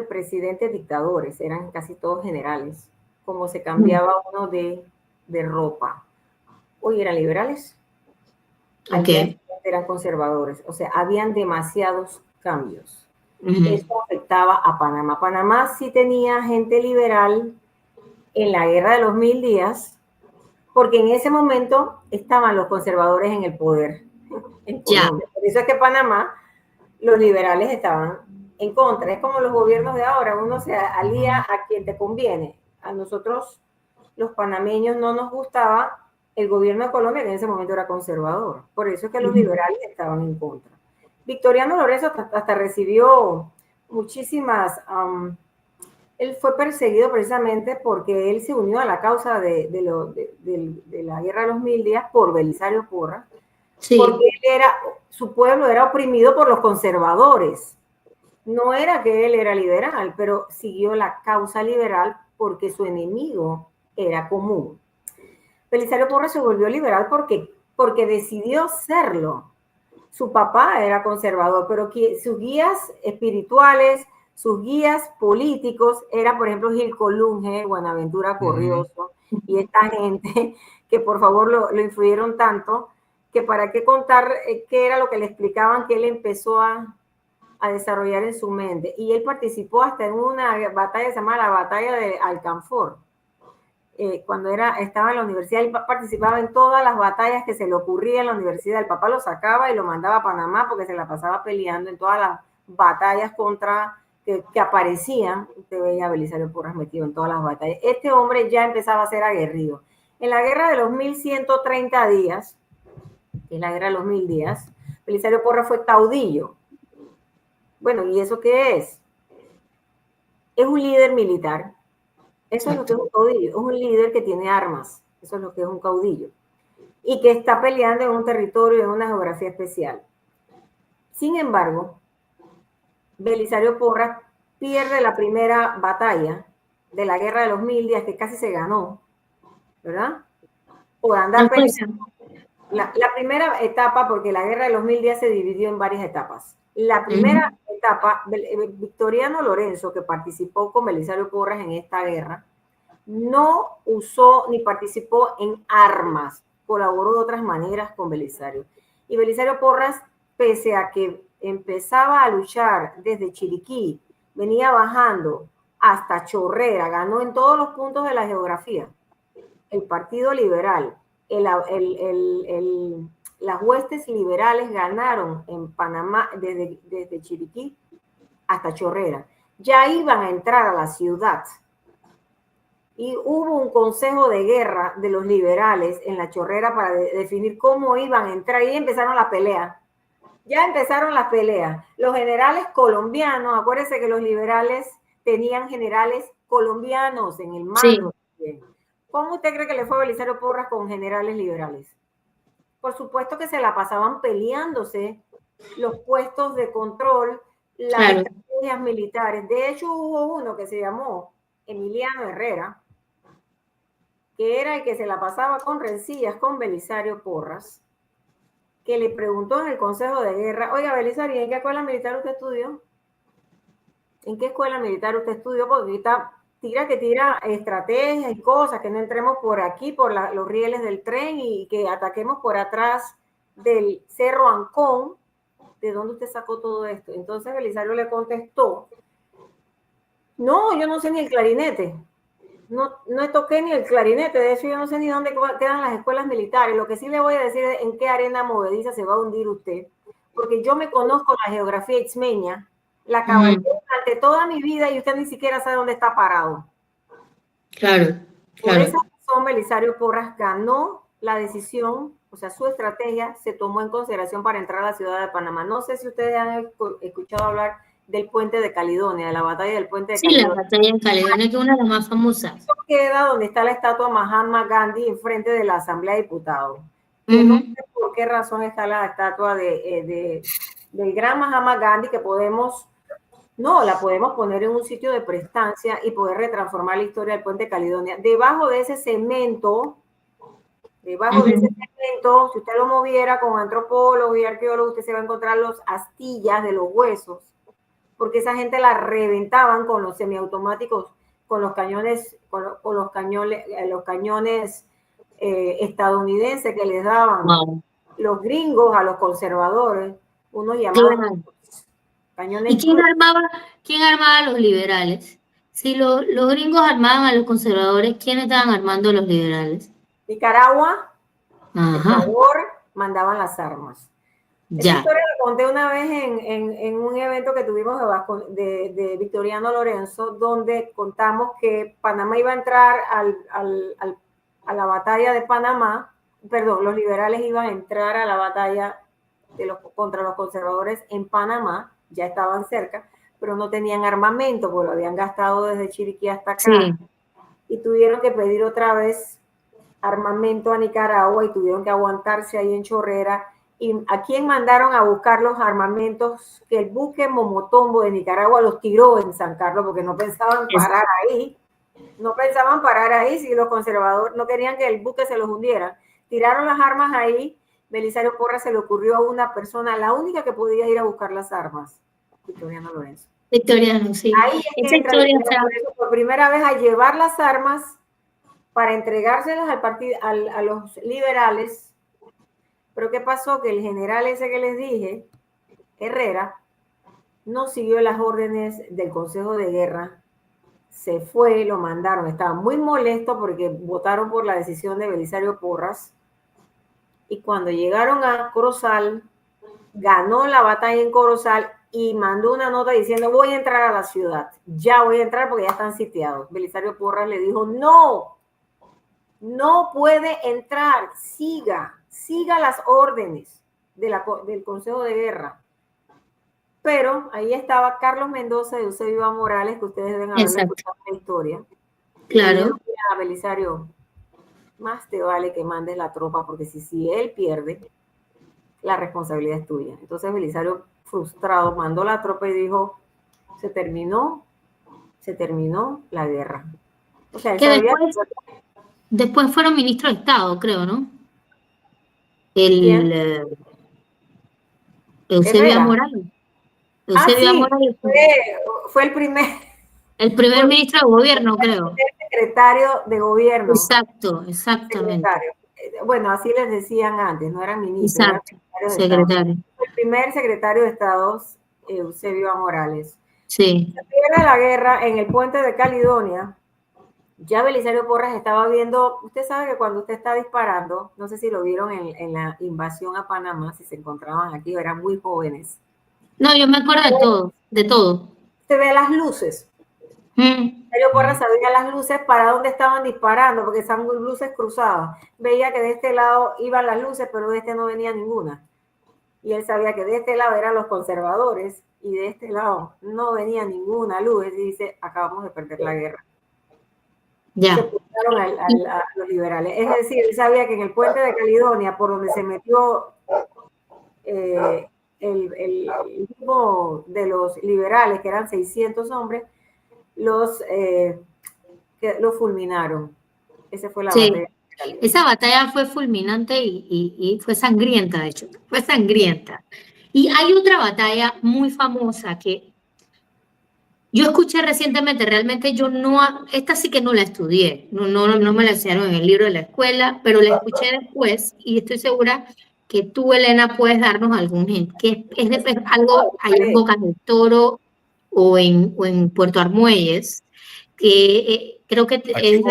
presidentes dictadores, eran casi todos generales, como se cambiaba uno de ropa. Hoy eran liberales, al día siguiente eran conservadores, o sea, habían demasiados cambios. Eso afectaba a Panamá. Panamá sí tenía gente liberal en la Guerra de los 1000 días, porque en ese momento estaban los conservadores en el poder en Colombia. Por eso es que Panamá, los liberales estaban en contra. Es como los gobiernos de ahora, uno se alía a quien te conviene. A nosotros, los panameños, no nos gustaba el gobierno de Colombia, que en ese momento era conservador. Por eso es que los liberales estaban en contra. Victoriano Lorenzo hasta recibió muchísimas... él fue perseguido precisamente porque él se unió a la causa de la Guerra de los 1000 días por Belisario Porras, sí. Porque su pueblo era oprimido por los conservadores. No era que él era liberal, pero siguió la causa liberal porque su enemigo era común. Belisario Porras se volvió liberal porque decidió serlo. Su papá era conservador, pero sus guías espirituales, sus guías políticos, era por ejemplo Gil Colunge, Buenaventura Corrioso, y esta gente que por favor lo influyeron tanto, que para qué contar qué era lo que le explicaban, que él empezó a desarrollar en su mente. Y él participó hasta en una batalla que se llama la batalla de Alcanfor. Cuando estaba en la universidad, él participaba en todas las batallas que se le ocurría en la universidad. El papá lo sacaba y lo mandaba a Panamá porque se la pasaba peleando en todas las batallas que aparecían. Usted veía a Belisario Porras metido en todas las batallas. Este hombre ya empezaba a ser aguerrido. En la guerra de los 1130 días, en la guerra de los 1000 días, Belisario Porras fue caudillo. Bueno, ¿y eso qué es? Es un líder militar. Eso es lo que es un caudillo, es un líder que tiene armas, eso es lo que es un caudillo, y que está peleando en un territorio, en una geografía especial. Sin embargo, Belisario Porras pierde la primera batalla de la Guerra de los 1000 días, que casi se ganó, ¿verdad? Por andar peleando. La primera etapa, porque la Guerra de los 1000 días se dividió en varias etapas. La primera etapa, Victoriano Lorenzo, que participó con Belisario Porras en esta guerra, no usó ni participó en armas, colaboró de otras maneras con Belisario. Y Belisario Porras, pese a que empezaba a luchar desde Chiriquí venía bajando hasta Chorrera, ganó en todos los puntos de la geografía. El Partido Liberal, las huestes liberales ganaron en Panamá desde Chiriquí hasta Chorrera. Ya iban a entrar a la ciudad. Y hubo un consejo de guerra de los liberales en la Chorrera para definir cómo iban a entrar. Y empezaron las peleas. Ya empezaron las peleas. Los generales colombianos, acuérdense que los liberales tenían generales colombianos en el mando. Sí. ¿Cómo usted cree que le fue a Belisario Porras con generales liberales? Por supuesto que se la pasaban peleándose los puestos de control, las estrategias militares. De hecho, hubo uno que se llamó Emiliano Herrera, que era el que se la pasaba con rencillas con Belisario Porras, que le preguntó en el Consejo de Guerra, oiga, Belisario, ¿en qué escuela militar usted estudió? ¿En qué escuela militar usted estudió? Porque ahorita tira estrategias y cosas, que no entremos por aquí, por los rieles del tren y que ataquemos por atrás del Cerro Ancón. ¿De dónde usted sacó todo esto? Entonces Belisario le contestó, no, yo no sé ni el clarinete. No toqué ni el clarinete, de hecho yo no sé ni dónde quedan las escuelas militares. Lo que sí le voy a decir es en qué arena movediza se va a hundir usted, porque yo me conozco la geografía itzmeña, la caballé durante toda mi vida y usted ni siquiera sabe dónde está parado. Claro. Por esa razón, Belisario Porras ganó la decisión, o sea, su estrategia se tomó en consideración para entrar a la ciudad de Panamá. No sé si ustedes han escuchado hablar del puente de Caledonia, de la batalla del puente de Caledonia. Sí, la batalla de Caledonia, que es una de las más famosas. Esto queda donde está la estatua Mahatma Gandhi enfrente de la Asamblea de Diputados. No sé por qué razón está la estatua del gran Mahatma Gandhi, que la podemos poner en un sitio de prestancia y poder retransformar la historia del puente de Caledonia. Debajo de ese cemento, si usted lo moviera con antropólogos y arqueólogos, usted se va a encontrar las astillas de los huesos, porque esa gente la reventaban con los semiautomáticos, con los cañones, los cañones estadounidenses que les daban los gringos a los conservadores, unos llamados cañones. ¿Y quién armaba a los liberales? Si los gringos armaban a los conservadores, ¿quiénes estaban armando a los liberales? Nicaragua, Ecuador, mandaban las armas. Esa historia la conté una vez en un evento que tuvimos de Victoriano Lorenzo, donde contamos que Panamá iba a entrar a la batalla de Panamá, perdón, los liberales iban a entrar a la batalla contra los conservadores en Panamá, ya estaban cerca, pero no tenían armamento, porque lo habían gastado desde Chiriquí hasta acá, y tuvieron que pedir otra vez armamento a Nicaragua y tuvieron que aguantarse ahí en Chorrera. ¿Y a quién mandaron a buscar los armamentos? Que el buque Momotombo de Nicaragua los tiró en San Carlos porque no pensaban parar ahí. No pensaban parar ahí si los conservadores no querían que el buque se los hundiera. Tiraron las armas ahí. Belisario Porras se le ocurrió a una persona, la única que podía ir a buscar las armas, Victoriano Lorenzo. Victoriano, sí. Ahí es que entra Lorenzo por primera vez a llevar las armas para entregárselas a los liberales. Pero ¿qué pasó? Que el general ese que les dije, Herrera, no siguió las órdenes del Consejo de Guerra, se fue, lo mandaron, estaba muy molesto porque votaron por la decisión de Belisario Porras, y cuando llegaron a Corozal, ganó la batalla en Corozal y mandó una nota diciendo, voy a entrar a la ciudad, ya voy a entrar porque ya están sitiados. Belisario Porras le dijo, no puede entrar, siga las órdenes del Consejo de Guerra. Pero ahí estaba Carlos Mendoza y Eusebio Morales, que ustedes deben haber escuchado la historia. Claro. A Belisario, más te vale que mandes la tropa, porque si él pierde, la responsabilidad es tuya. Entonces Belisario, frustrado, mandó la tropa y dijo, se terminó la guerra. O sea, después fueron ministros de Estado, creo, ¿no? Eusebio Morales. Morales fue el primer ministro de gobierno, creo. El secretario de gobierno. Exactamente. Bueno, así les decían antes, no eran ministros. Exacto, secretario. El primer secretario de Estado, Eusebio Morales. Sí. Se pierde la guerra en el puente de Caledonia. Ya Belisario Porras estaba viendo, usted sabe que cuando usted está disparando, no sé si lo vieron en la invasión a Panamá, si se encontraban aquí, eran muy jóvenes. No, yo me acuerdo de todo, de todo. Se ve las luces. Belisario Porras sabía las luces para dónde estaban disparando, porque esas luces cruzadas. Veía que de este lado iban las luces, pero de este no venía ninguna. Y él sabía que de este lado eran los conservadores y de este lado no venía ninguna luz. Y dice, acabamos de perder la guerra. Ya. Se pusieron a los liberales. Es decir, él sabía que en el puente de Caledonia, por donde se metió el grupo de los liberales, que eran 600 hombres, los fulminaron. Esa fue la Sí. batalla. Esa batalla fue fulminante y fue sangrienta, de hecho, fue sangrienta. Y hay otra batalla muy famosa que yo escuché recientemente, realmente yo no, esta sí que no la estudié, no me la enseñaron en el libro de la escuela, pero la escuché después y estoy segura que tú, Elena, puedes darnos algún hint, que es algo allá en Bocas del Toro o en Puerto Armuelles, que creo que es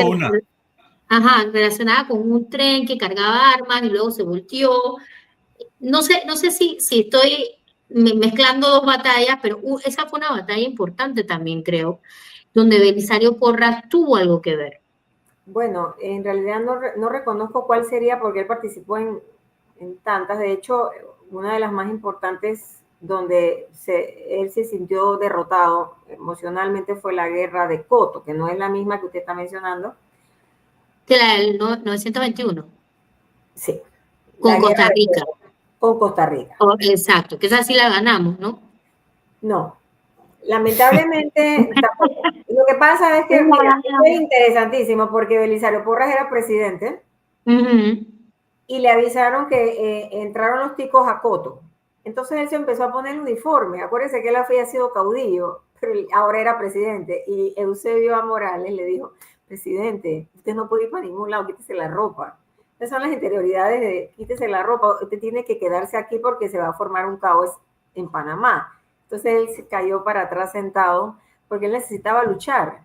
relacionada con un tren que cargaba armas y luego se volteó. No sé si estoy mezclando dos batallas, pero esa fue una batalla importante también, creo, donde Belisario Porras tuvo algo que ver. Bueno, en realidad no reconozco cuál sería porque él participó en tantas. De hecho, una de las más importantes donde él se sintió derrotado emocionalmente fue la guerra de Coto, que no es la misma que usted está mencionando. Que la del 921. Sí. Con Costa Rica. Con Costa Rica. Oh, exacto, que esa sí la ganamos, ¿no? No, lamentablemente tampoco. Lo que pasa es que, mira, es interesantísimo porque Belisario Porras era presidente y le avisaron que entraron los ticos a Coto. Entonces él se empezó a poner el uniforme. Acuérdense que él había sido caudillo, pero ahora era presidente. Y Eusebio A. Morales le dijo, presidente, usted no puede ir para ningún lado, quítese la ropa. Esas son las interioridades de quítese la ropa, usted tiene que quedarse aquí porque se va a formar un caos en Panamá. Entonces él se cayó para atrás sentado porque él necesitaba luchar.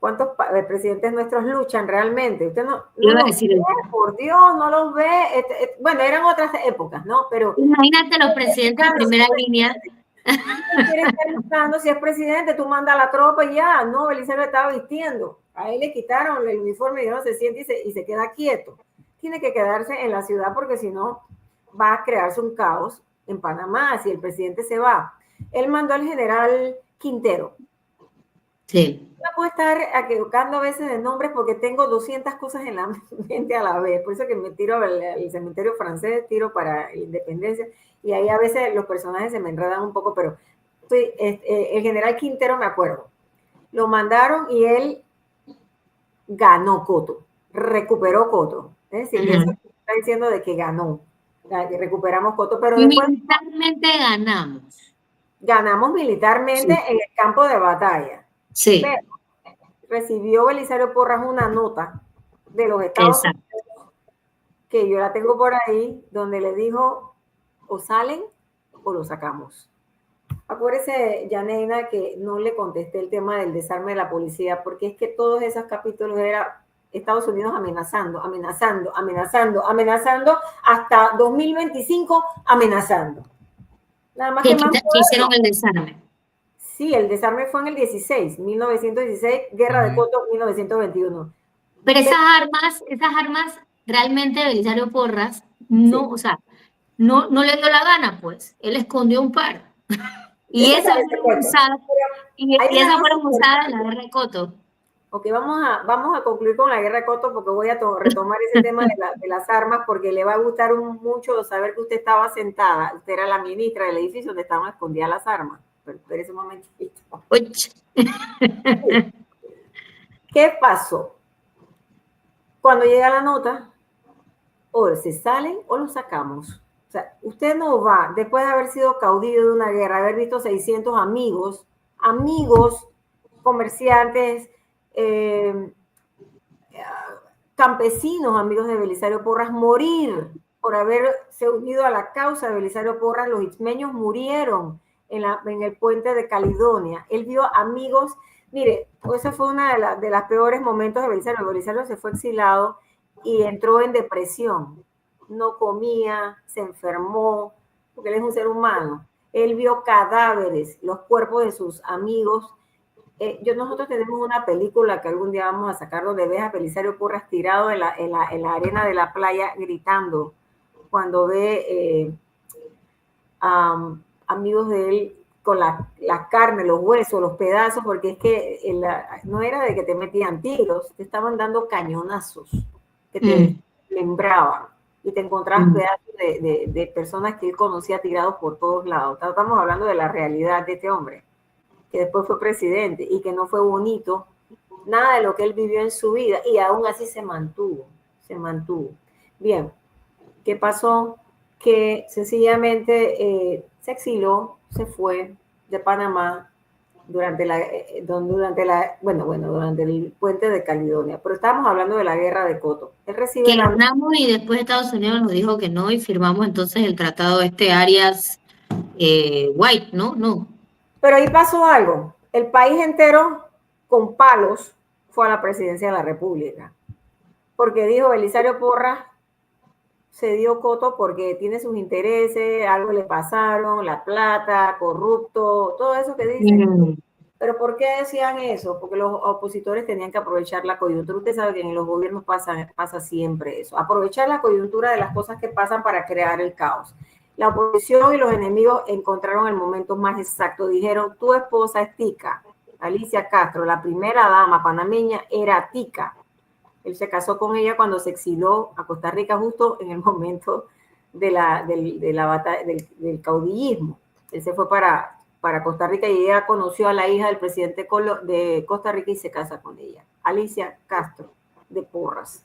¿Cuántos presidentes nuestros luchan realmente? Usted no los ve, por Dios, no los ve. Bueno, eran otras épocas, ¿no? Pero imagínate los presidentes de primera línea. No quieres estar buscando, si es presidente, tú mandas a la tropa y ya. No, Belisario estaba vistiendo. A él le quitaron el uniforme y no se siente y se queda quieto. Tiene que quedarse en la ciudad porque si no va a crearse un caos en Panamá si el presidente se va. Él mandó al general Quintero. Sí. No puedo estar equivocando a veces de nombres porque tengo 200 cosas en la mente a la vez. Por eso que me tiro al cementerio francés, tiro para la Independencia y ahí a veces los personajes se me enredan un poco, pero el general Quintero me acuerdo. Lo mandaron y él ganó Coto, recuperó Coto. Es decir, eso está diciendo de que ganó, que recuperamos Coto, pero después militarmente ganamos. Ganamos militarmente en el campo de batalla. Sí. Pero recibió Belisario Porras una nota de los Estados Unidos, que yo la tengo por ahí, donde le dijo, o salen o lo sacamos. Acuérdese, Yaneina, que no le contesté el tema del desarme de la policía, porque es que todos esos capítulos era Estados Unidos amenazando, amenazando, amenazando, amenazando, hasta 2025 amenazando. Nada más que más hicieron el desarme. Sí, el desarme fue en el 1916, Guerra de Coto 1921. Pero esas armas, realmente Belisario Porras, no, o sea, no le dio la gana, pues. Él escondió un par. Y esas fueron usadas en la guerra de Coto. Ok, vamos a concluir con la guerra de Coto porque voy a retomar ese tema de las armas porque le va a gustar mucho saber que usted estaba sentada, usted era la ministra del edificio donde estaban escondidas las armas. Pero espérese un momentito. ¿Qué pasó? Cuando llega la nota, o se salen o lo sacamos. O sea, usted no va, después de haber sido caudillo de una guerra, haber visto 600 amigos, comerciantes, campesinos, amigos de Belisario Porras, morir por haberse unido a la causa de Belisario Porras. Los ismeños murieron en el puente de Caledonia. Él vio amigos, mire, esa fue una de las peores momentos de Belisario. Belisario se fue exilado y entró en depresión. No comía, se enfermó, porque él es un ser humano. Él vio cadáveres, los cuerpos de sus amigos. Nosotros tenemos una película que algún día vamos a sacar donde ves a Belisario Porras tirado en la arena de la playa gritando cuando ve amigos de él con la carne, los huesos, los pedazos, porque es que no era de que te metían tiros, te estaban dando cañonazos que te lembraban y te encontrabas pedazos de personas que él conocía tirados por todos lados. Estamos hablando de la realidad de este hombre, que después fue presidente y que no fue bonito nada de lo que él vivió en su vida y aún así se mantuvo. Bien, ¿qué pasó? Que sencillamente se exiló, se fue de Panamá durante el puente de Caledonia. Pero estábamos hablando de la guerra de Coto. Él recibe que ganamos y después Estados Unidos nos dijo que no y firmamos entonces el tratado Arias White, ¿no? No. Pero ahí pasó algo. El país entero con palos fue a la presidencia de la República. Porque dijo Belisario Porras se dio Coto porque tiene sus intereses, algo le pasaron, la plata, corrupto, todo eso que dicen. Pero ¿por qué decían eso? Porque los opositores tenían que aprovechar la coyuntura. Usted sabe que en los gobiernos pasa siempre eso. Aprovechar la coyuntura de las cosas que pasan para crear el caos. La oposición y los enemigos encontraron el momento más exacto. Dijeron, tu esposa es tica. Alicia Castro, la primera dama panameña, era tica. Él se casó con ella cuando se exiló a Costa Rica justo en el momento del caudillismo. Él se fue para Costa Rica y ella conoció a la hija del presidente de Costa Rica y se casa con ella, Alicia Castro de Porras.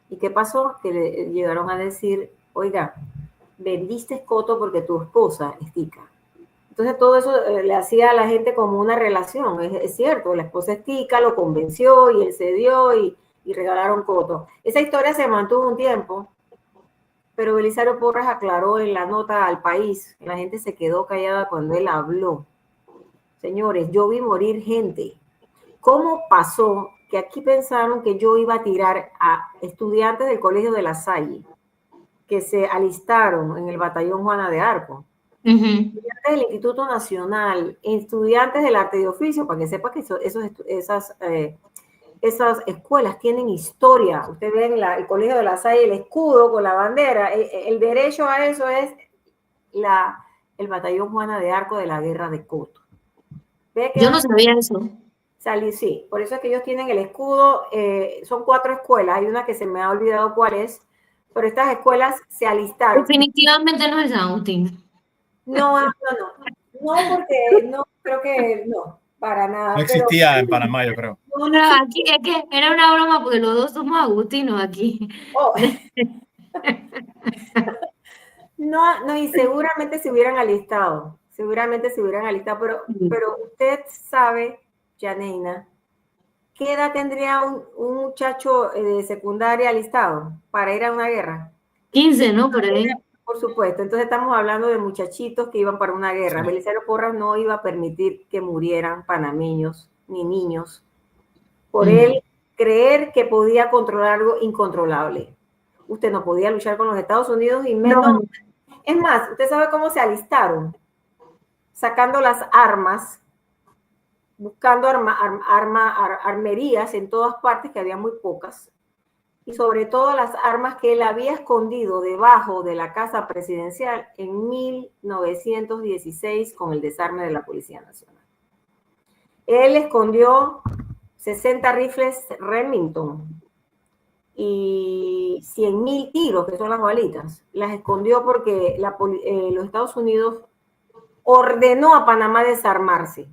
¿Y qué pasó? Que le llegaron a decir, oiga, vendiste Coto porque tu esposa es tica. Entonces todo eso le hacía a la gente como una relación, es cierto, la esposa es tica, lo convenció y él cedió y regalaron Coto. Esa historia se mantuvo un tiempo, pero Belisario Porras aclaró en la nota al país, la gente se quedó callada cuando él habló. Señores, yo vi morir gente. ¿Cómo pasó que aquí pensaron que yo iba a tirar a estudiantes del Colegio de La Salle que se alistaron en el batallón Juana de Arco? Estudiantes del Instituto Nacional, estudiantes del arte de oficio, para que sepa que esas escuelas tienen historia. Usted ve en el Colegio de La Salle el escudo con la bandera. El derecho a eso es el batallón Juana de Arco de la guerra de Coto. ¿Ve que yo no sabía eso. Sí, por eso es que ellos tienen el escudo. Son 4 escuelas. Hay una que se me ha olvidado cuál es, pero estas escuelas se alistaron. Definitivamente no es San Agustín. No, porque no, creo que no, para nada. No existía en Panamá, yo creo. No, aquí es que era una broma porque los dos somos agustinos aquí. Oh. No, y seguramente se hubieran alistado, pero usted sabe, Yaneina, ¿qué edad tendría un muchacho de secundaria alistado para ir a una guerra? 15, ¿no? Por ahí. Por supuesto, entonces estamos hablando de muchachitos que iban para una guerra. Sí. Belisario Porras no iba a permitir que murieran panameños ni niños por él creer que podía controlar algo incontrolable. Usted no podía luchar con los Estados Unidos y menos... No. Es más, ¿usted sabe cómo se alistaron? Sacando las armas, buscando armerías en todas partes, que había muy pocas, y sobre todo las armas que él había escondido debajo de la casa presidencial en 1916 con el desarme de la Policía Nacional. Él escondió 60 rifles Remington y 100.000 tiros, que son las balitas. Las escondió porque los Estados Unidos ordenó a Panamá desarmarse.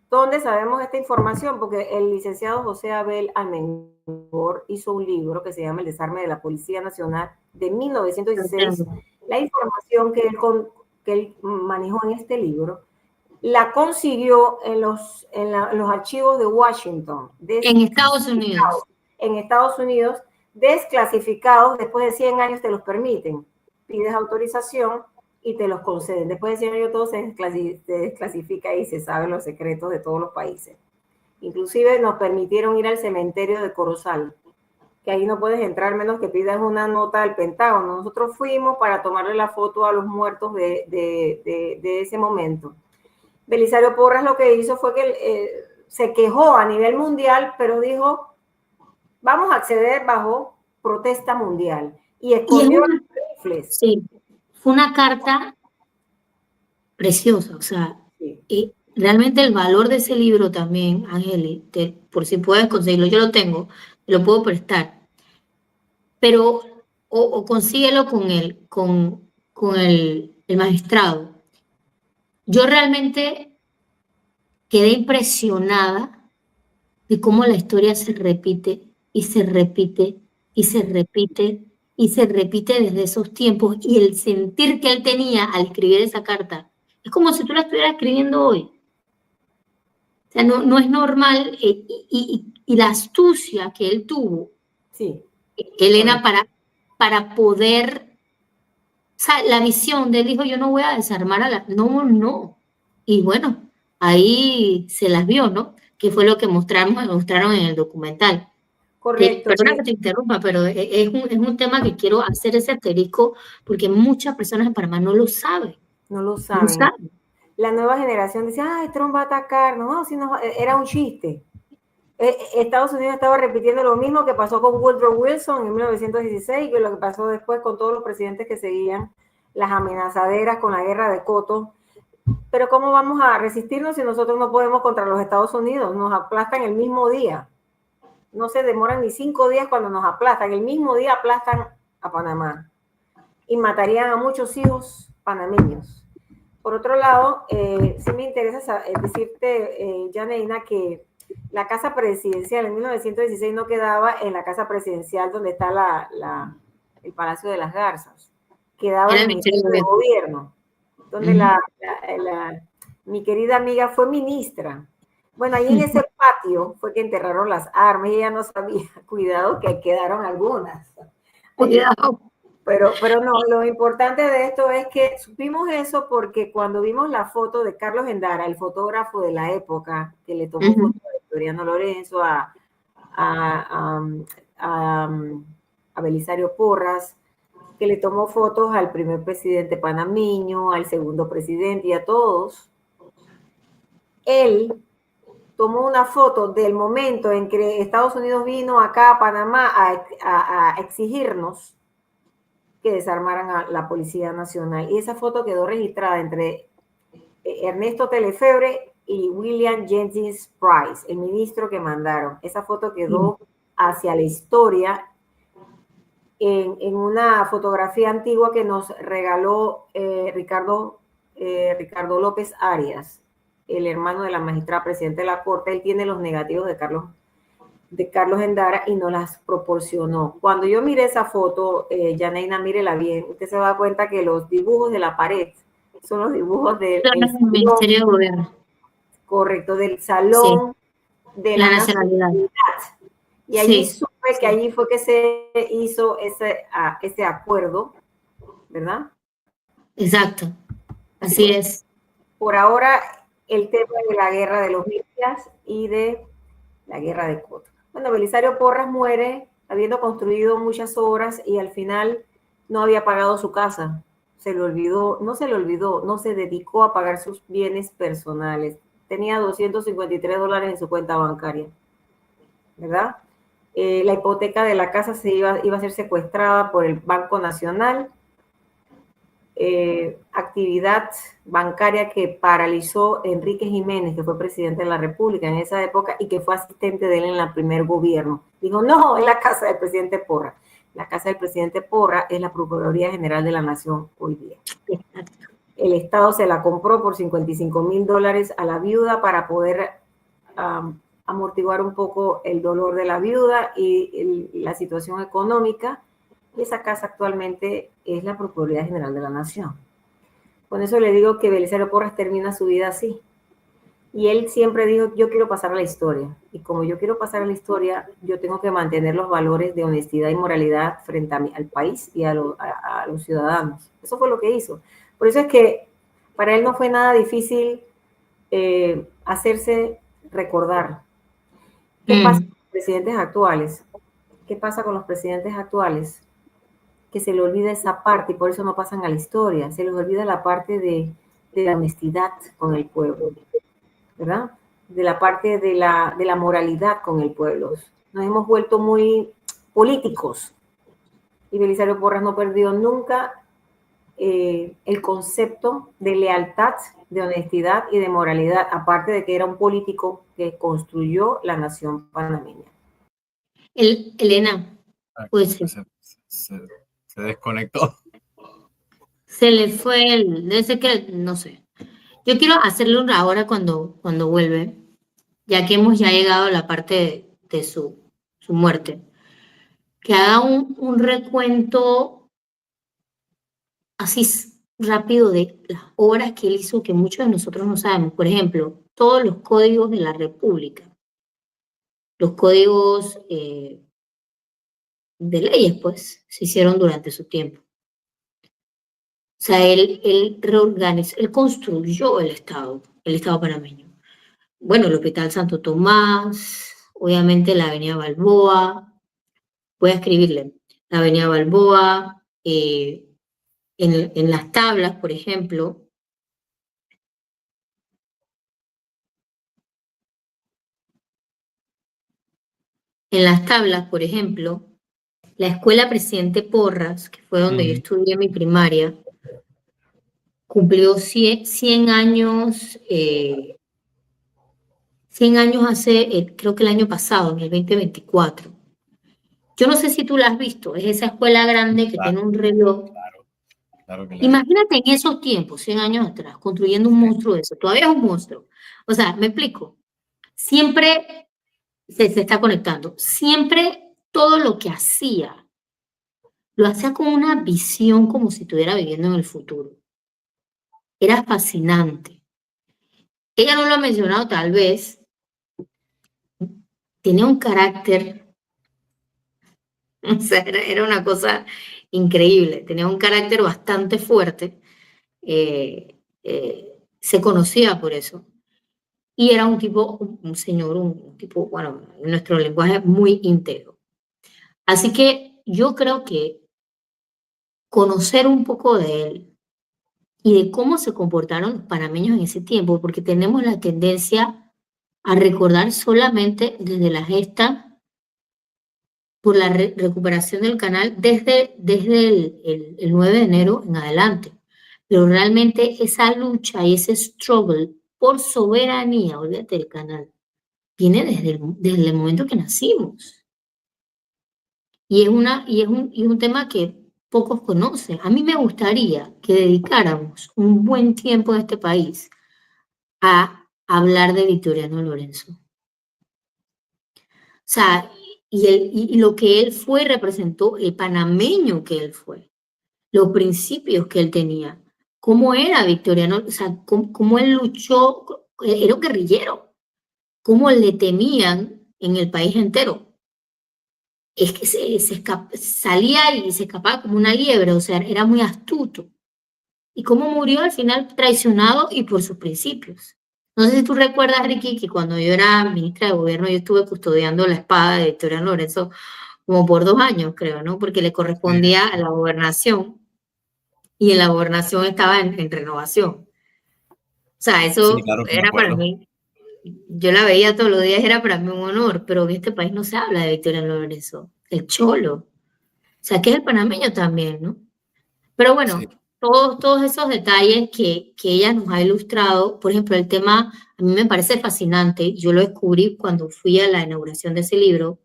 ¿Dónde sabemos esta información? Porque el licenciado José Abel Almengor hizo un libro que se llama El desarme de la Policía Nacional de 1916. La información que él manejó en este libro la consiguió en los archivos de Washington. En Estados Unidos. En Estados Unidos, desclasificados, después de 100 años te los permiten. pides autorización y te los conceden. Después de 100 años todo se desclasifica y se saben los secretos de todos los países. Inclusive nos permitieron ir al cementerio de Corozal, que ahí no puedes entrar menos que pidas una nota del Pentágono. Nosotros fuimos para tomarle la foto a los muertos de ese momento. Belisario Porras lo que hizo fue que se quejó a nivel mundial, pero dijo, vamos a acceder bajo protesta mundial. Y escondió los rifles. Sí, fue una carta preciosa, o sea, Sí. Realmente el valor de ese libro también, Ángel, por si puedes conseguirlo, yo lo tengo, te lo puedo prestar, pero o consíguelo con el magistrado. Yo realmente quedé impresionada de cómo la historia se repite y se repite y se repite y se repite desde esos tiempos, y el sentir que él tenía al escribir esa carta es como si tú la estuvieras escribiendo hoy. O sea, no es normal, y la astucia que él tuvo, Sí. Elena, para poder, o sea, la visión de él dijo, yo no voy a desarmar a la... No. Y bueno, ahí se las vio, ¿no? Que fue lo que mostraron en el documental. Correcto. Perdona que te interrumpa, pero es un tema que quiero hacer ese asterisco porque muchas personas en Panamá no lo saben. No lo No saben. saben. La nueva generación dice, ay, Trump va a atacar. No, si no, era un chiste. Estados Unidos estaba repitiendo lo mismo que pasó con Woodrow Wilson en 1916, que lo que pasó después con todos los presidentes que seguían, las amenazaderas con la guerra de Coto. Pero ¿cómo vamos a resistirnos si nosotros no podemos contra los Estados Unidos? Nos aplastan el mismo día. No se demoran ni 5 días cuando nos aplastan. El mismo día aplastan a Panamá y matarían a muchos hijos panameños. Por otro lado, sí me interesa decirte, Yaneina, que la casa presidencial en 1916 no quedaba en la casa presidencial donde está el Palacio de las Garzas, quedaba en el Ministerio de Gobierno, donde mi querida amiga fue ministra. Bueno, ahí en ese patio fue que enterraron las armas y ella no sabía, cuidado que quedaron algunas. Cuidado. Pero no, lo importante de esto es que supimos eso porque cuando vimos la foto de Carlos Endara, el fotógrafo de la época, que le tomó foto a Victoriano Lorenzo, a Belisario Porras, que le tomó fotos al primer presidente panameño, al segundo presidente y a todos, él tomó una foto del momento en que Estados Unidos vino acá a Panamá a exigirnos que desarmaran a la Policía Nacional. Y esa foto quedó registrada entre Ernesto Telefebre y William Jennings Price, el ministro que mandaron. Esa foto quedó hacia la historia en una fotografía antigua que nos regaló Ricardo López Arias, el hermano de la magistrada presidente de la Corte. Él tiene los negativos de Carlos Endara y nos las proporcionó. Cuando yo miré esa foto, Yaneina, mírela bien, usted se da cuenta que los dibujos de la pared son los dibujos del Ministerio de Gobierno. Correcto, del Salón de la Nacionalidad. Y allí supe que allí fue que se hizo ese acuerdo, ¿verdad? Exacto, así es. Por ahora, el tema de la guerra de los milicias y de la guerra de Coto. Bueno, Belisario Porras muere habiendo construido muchas obras y al final no había pagado su casa. Se le olvidó, no se dedicó a pagar sus bienes personales. Tenía $253 en su cuenta bancaria, ¿verdad? La hipoteca de la casa iba a ser secuestrada por el Banco Nacional. Actividad bancaria que paralizó Enrique Jiménez, que fue presidente de la República en esa época y que fue asistente de él en el primer gobierno. Dijo, no, es la casa del presidente Porras. La casa del presidente Porras es la Procuraduría General de la Nación hoy día. El Estado se la compró por $55,000 a la viuda para poder amortiguar un poco el dolor de la viuda y la situación económica. Y esa casa actualmente es la Procuraduría General de la Nación. Con eso le digo que Belisario Porras termina su vida así. Y él siempre dijo, yo quiero pasar a la historia. Y como yo quiero pasar a la historia, yo tengo que mantener los valores de honestidad y moralidad frente al país y a los ciudadanos. Eso fue lo que hizo. Por eso es que para él no fue nada difícil hacerse recordar. ¿Qué pasa con los presidentes actuales? ¿Qué pasa con los presidentes actuales? Que se le olvida esa parte y por eso no pasan a la historia. Se les olvida la parte de la honestidad con el pueblo, ¿verdad? De la parte de la moralidad con el pueblo. Nos hemos vuelto muy políticos y Belisario Porras no perdió nunca el concepto de lealtad, de honestidad y de moralidad, aparte de que era un político que construyó la nación panameña. Elena, pues se desconectó. Se le fue desde que, no sé. Yo quiero hacerlo ahora cuando vuelve, ya que hemos ya llegado a la parte de su muerte. Que haga un recuento así rápido de las obras que él hizo que muchos de nosotros no sabemos. Por ejemplo, todos los códigos de la República, los códigos de leyes, pues, se hicieron durante su tiempo. O sea, él reorganizó, él construyó el Estado panameño. Bueno, el Hospital Santo Tomás, obviamente la Avenida Balboa, voy a escribirle, la Avenida Balboa, en las tablas, por ejemplo, la Escuela Presidente Porras, que fue donde yo estudié mi primaria, cumplió 100 años, 100 años hace, creo que el año pasado, en el 2024. Yo no sé si tú la has visto, es esa escuela grande que tiene un reloj. Claro que la Imagínate en esos tiempos, 100 años atrás, construyendo un monstruo de eso. Todavía es un monstruo. O sea, me explico. Siempre se está conectando. Siempre todo lo que hacía, lo hacía con una visión como si estuviera viviendo en el futuro. Era fascinante. Ella no lo ha mencionado tal vez. Tenía un carácter, o sea, era una cosa increíble. Tenía un carácter bastante fuerte. Se conocía por eso. Y era un tipo, un señor, un tipo, bueno, en nuestro lenguaje muy íntegro. Así que yo creo que conocer un poco de él y de cómo se comportaron los panameños en ese tiempo, porque tenemos la tendencia a recordar solamente desde la gesta por la recuperación del canal desde el 9 de enero en adelante. Pero realmente esa lucha y ese struggle por soberanía, olvídate del canal, viene desde el momento que nacimos. Y es un tema que pocos conocen. A mí me gustaría que dedicáramos un buen tiempo en este país a hablar de Victoriano Lorenzo. O sea, y lo que él fue, representó, el panameño que él fue, los principios que él tenía, cómo era Victoriano, o sea, cómo él luchó, era un guerrillero, cómo le temían en el país entero. Es que salía y se escapaba como una liebre, o sea, era muy astuto. Y cómo murió al final traicionado y por sus principios. No sé si tú recuerdas, Ricky, que cuando yo era ministra de gobierno, yo estuve custodiando la espada de Victoriano Lorenzo como por 2 años, creo, ¿no? Porque le correspondía a la gobernación y en la gobernación estaba en renovación. O sea, eso Sí, claro que me era para acuerdo. mí, yo la veía todos los días, era para mí un honor, pero en este país no se habla de Victoriano Lorenzo, el cholo. O sea, que es el panameño también, ¿no? Pero bueno, Sí. todos esos detalles que ella nos ha ilustrado, por ejemplo, el tema a mí me parece fascinante, yo lo descubrí cuando fui a la inauguración de ese libro,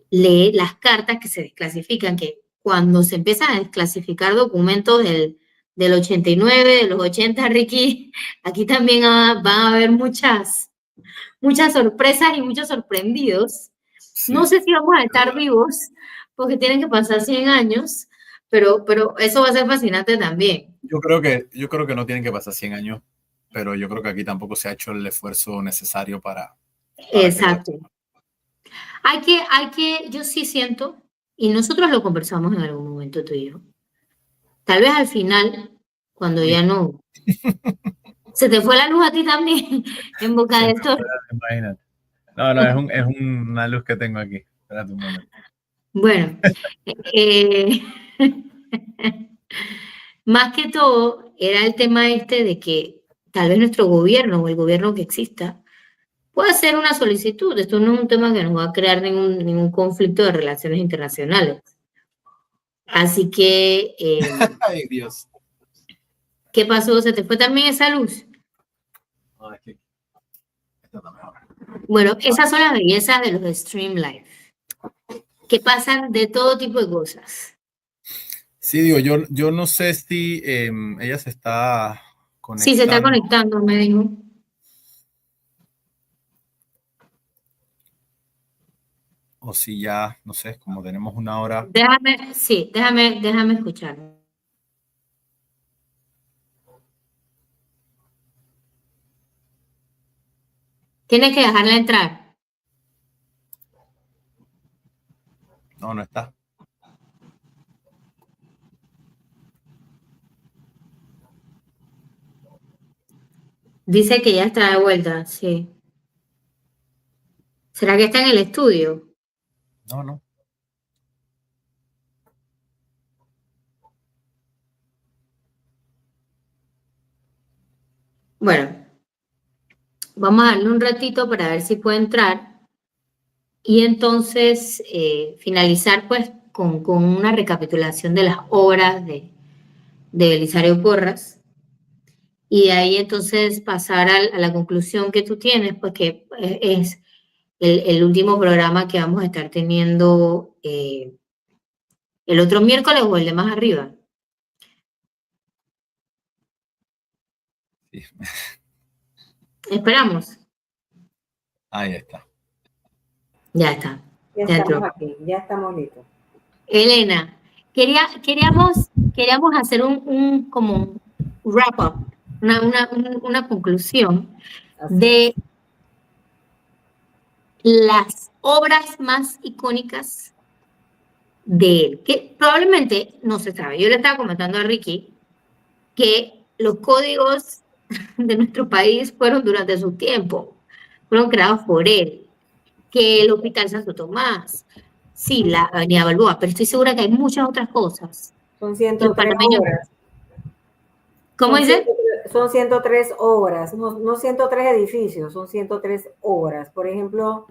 lee las cartas que se desclasifican, que cuando se empiezan a desclasificar documentos del 89, de los 80, Ricky, aquí también van a haber muchas sorpresas y muchos sorprendidos. Sí, No sé si vamos a estar vivos, porque tienen que pasar 100 años, pero eso va a ser fascinante también. yo creo que no tienen que pasar 100 años, pero yo creo que aquí tampoco se ha hecho el esfuerzo necesario para Exacto. Yo sí siento, y nosotros lo conversamos en algún momento tú y yo, tal vez al final, cuando ya no, se te fue la luz a ti también, en boca de esto. Imagínate. No, es una luz que tengo aquí. Espérate un momento. Bueno, más que todo era el tema este de que tal vez nuestro gobierno o el gobierno que exista puede hacer una solicitud. Esto no es un tema que nos va a crear ningún conflicto de relaciones internacionales. Así que, Ay, Dios. ¿qué pasó? ¿Se te fue también esa luz? No, es que esta está mejor. Bueno, esas son las bellezas de los Stream Live, que pasan de todo tipo de cosas. Sí, digo, yo no sé si ella se está conectando. Sí, se está conectando, me dijo. O si ya, no sé, como tenemos una hora. Déjame escuchar. Tienes que dejarla entrar. No, no está. Dice que ya está de vuelta, sí. ¿Será que está en el estudio? No. Bueno, vamos a darle un ratito para ver si puede entrar y entonces finalizar pues con una recapitulación de las obras de Belisario Porras y de ahí entonces pasar a la conclusión que tú tienes, pues que es el último programa que vamos a estar teniendo el otro miércoles o el de más arriba. Sí. Esperamos. Ahí está. Ya está. Ya estamos aquí, ya estamos listos. Elena, queríamos hacer como un wrap-up, una conclusión de las obras más icónicas de él, que probablemente no se sabe. Yo le estaba comentando a Ricky que los códigos de nuestro país fueron durante su tiempo, fueron creados por él, que el Hospital Santo Tomás, sí, la Avenida Balboa, pero estoy segura que hay muchas otras cosas. Son 103 obras. ¿Cómo dice? Son 103 obras, no 103 edificios, son 103 obras. Por ejemplo,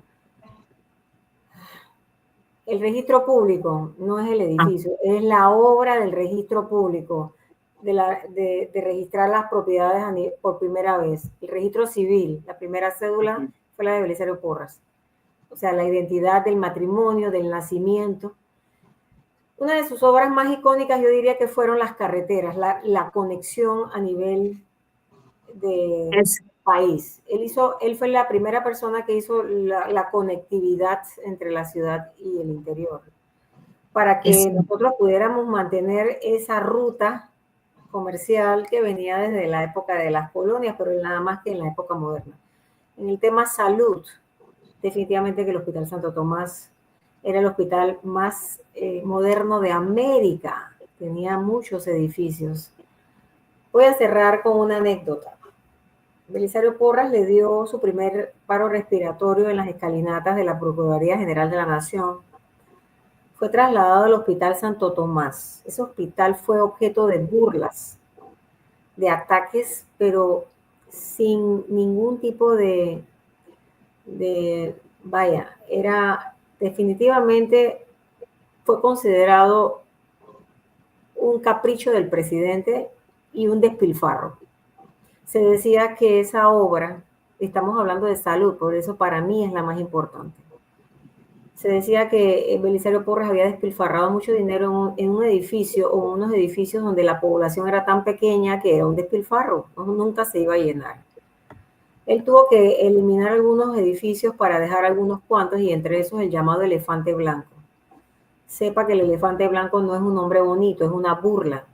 el registro público no es el edificio, es la obra del registro público, de registrar las propiedades por primera vez. El registro civil, la primera cédula fue la de Belisario Porras. O sea, la identidad del matrimonio, del nacimiento. Una de sus obras más icónicas yo diría que fueron las carreteras, la conexión a nivel de país. Él fue la primera persona que hizo la conectividad entre la ciudad y el interior, para que nosotros pudiéramos mantener esa ruta comercial que venía desde la época de las colonias, pero nada más que en la época moderna. En el tema salud, definitivamente que el Hospital Santo Tomás era el hospital más moderno de América. Tenía muchos edificios. Voy a cerrar con una anécdota. Belisario Porras le dio su primer paro respiratorio en las escalinatas de la Procuraduría General de la Nación. Fue trasladado al Hospital Santo Tomás. Ese hospital fue objeto de burlas, de ataques, pero sin ningún tipo definitivamente fue considerado un capricho del presidente y un despilfarro. Se decía que esa obra, estamos hablando de salud, por eso para mí es la más importante. Se decía que Belisario Porras había despilfarrado mucho dinero en un edificio o unos edificios donde la población era tan pequeña que era un despilfarro, nunca se iba a llenar. Él tuvo que eliminar algunos edificios para dejar algunos cuantos y entre esos el llamado elefante blanco. Sepa que el elefante blanco no es un nombre bonito, es una burla.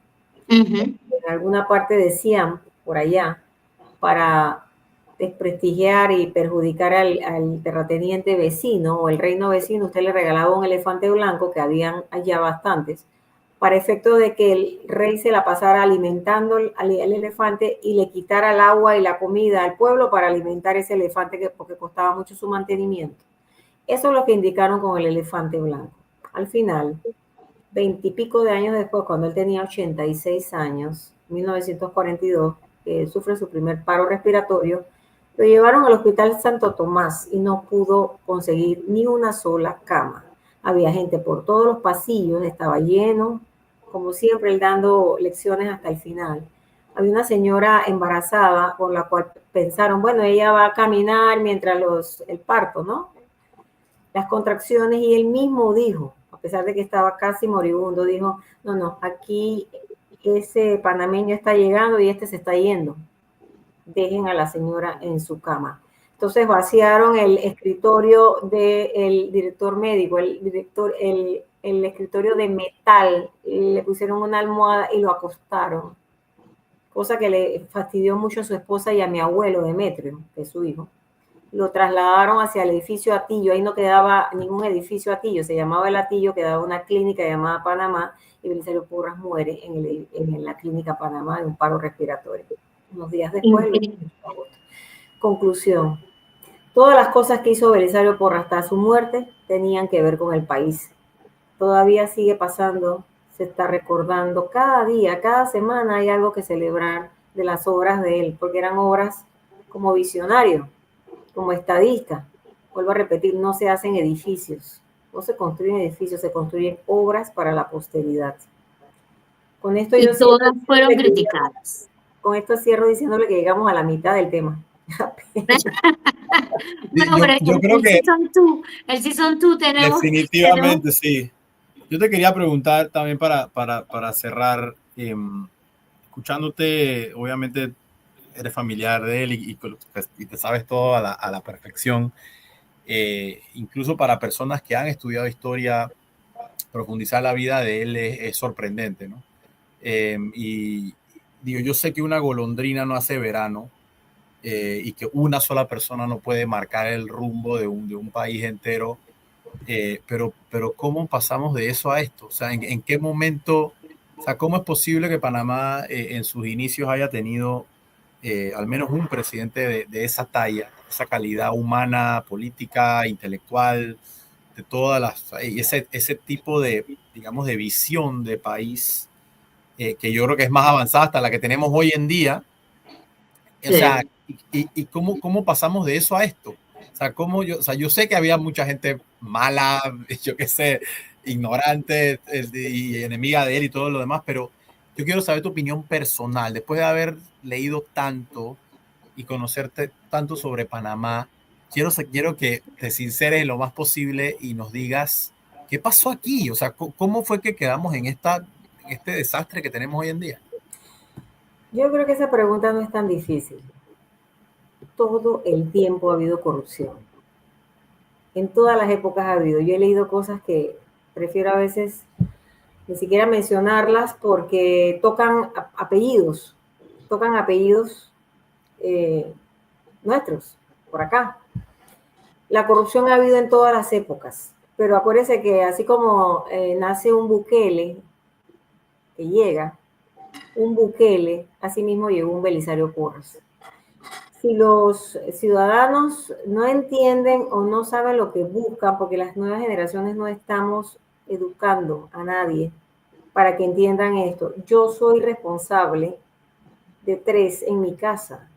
En alguna parte decían, por allá, para desprestigiar y perjudicar al terrateniente vecino o el reino vecino, usted le regalaba un elefante blanco, que habían allá bastantes, para efecto de que el rey se la pasara alimentando al elefante y le quitara el agua y la comida al pueblo para alimentar ese elefante, porque costaba mucho su mantenimiento. Eso es lo que indicaron con el elefante blanco. Al final, 20 y pico de años después, cuando él tenía 86 años, 1942, sufre su primer paro respiratorio, lo llevaron al Hospital Santo Tomás y no pudo conseguir ni una sola cama. Había gente por todos los pasillos, estaba lleno, como siempre, él dando lecciones hasta el final. Había una señora embarazada por la cual pensaron, bueno, ella va a caminar mientras el parto, ¿no? Las contracciones, y él mismo dijo, a pesar de que estaba casi moribundo, dijo, no, aquí ese panameño está llegando y este se está yendo. Dejen a la señora en su cama. Entonces vaciaron el escritorio del director médico, el escritorio de metal, le pusieron una almohada y lo acostaron, cosa que le fastidió mucho a su esposa y a mi abuelo Demetrio, que es su hijo. Lo trasladaron hacia el edificio Atillo, ahí no quedaba ningún edificio Atillo, se llamaba el Atillo, quedaba una clínica llamada Panamá, y Belisario Porras muere en la clínica Panamá de un paro respiratorio. Unos días después, conclusión, todas las cosas que hizo Belisario Porras hasta su muerte tenían que ver con el país. Todavía sigue pasando, se está recordando cada día, cada semana hay algo que celebrar de las obras de él, porque eran obras como visionario, como estadista. Vuelvo a repetir, no se hacen edificios, no se construyen edificios, se construyen obras para la posteridad. Con esto y todas fueron criticadas. Con esto cierro diciéndole que llegamos a la mitad del tema. No, pero yo creo que el season 2 tenemos. Definitivamente, sí. Yo te quería preguntar también para cerrar, escuchándote, obviamente eres familiar de él y te sabes todo a la perfección. Incluso para personas que han estudiado historia, profundizar la vida de él es sorprendente, ¿no? Y digo, yo sé que una golondrina no hace verano, y que una sola persona no puede marcar el rumbo de un país entero, pero ¿cómo pasamos de eso a esto? O sea, ¿en qué momento, o sea, cómo es posible que Panamá en sus inicios haya tenido al menos un presidente de esa talla, esa calidad humana, política, intelectual, de todas las, ese tipo de, digamos, de visión de país, que yo creo que es más avanzada hasta la que tenemos hoy en día? O sea, ¿y cómo pasamos de eso a esto? O sea, yo sé que había mucha gente mala, yo qué sé, ignorante y enemiga de él y todo lo demás, pero yo quiero saber tu opinión personal, después de haber leído tanto y conocerte tanto sobre Panamá. Quiero que te sinceres lo más posible y nos digas qué pasó aquí, o sea, cómo fue que quedamos en este desastre que tenemos hoy en día. Yo creo que esa pregunta no es tan difícil. Todo el tiempo ha habido corrupción. En todas las épocas ha habido. Yo he leído cosas que prefiero a veces ni siquiera mencionarlas porque tocan apellidos nuestros, por acá. La corrupción ha habido en todas las épocas, pero acuérdense que así como nace un Bukele, que llega, un Bukele, así mismo llegó un Belisario Porras. Si los ciudadanos no entienden o no saben lo que buscan, porque las nuevas generaciones no estamos educando a nadie para que entiendan esto. Yo soy responsable de 3 en mi casa.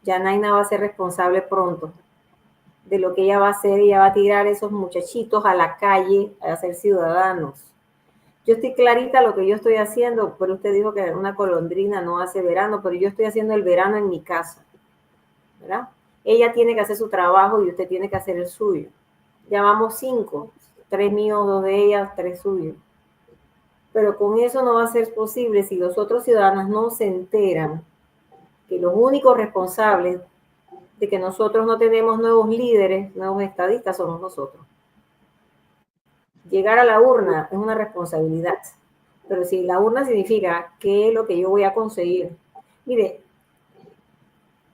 Yanaina va a ser responsable pronto de lo que ella va a hacer. Ella va a tirar a esos muchachitos a la calle a ser ciudadanos. Yo estoy clarita lo que yo estoy haciendo, pero usted dijo que una golondrina no hace verano, pero yo estoy haciendo el verano en mi casa, ¿verdad? Ella tiene que hacer su trabajo y usted tiene que hacer el suyo. Ya vamos 5, 3 míos, 2 de ellas, 3 suyos. Pero con eso no va a ser posible si los otros ciudadanos no se enteran que los únicos responsables de que nosotros no tenemos nuevos líderes, nuevos estadistas, somos nosotros. Llegar a la urna es una responsabilidad, pero si la urna significa qué es lo que yo voy a conseguir. Mire,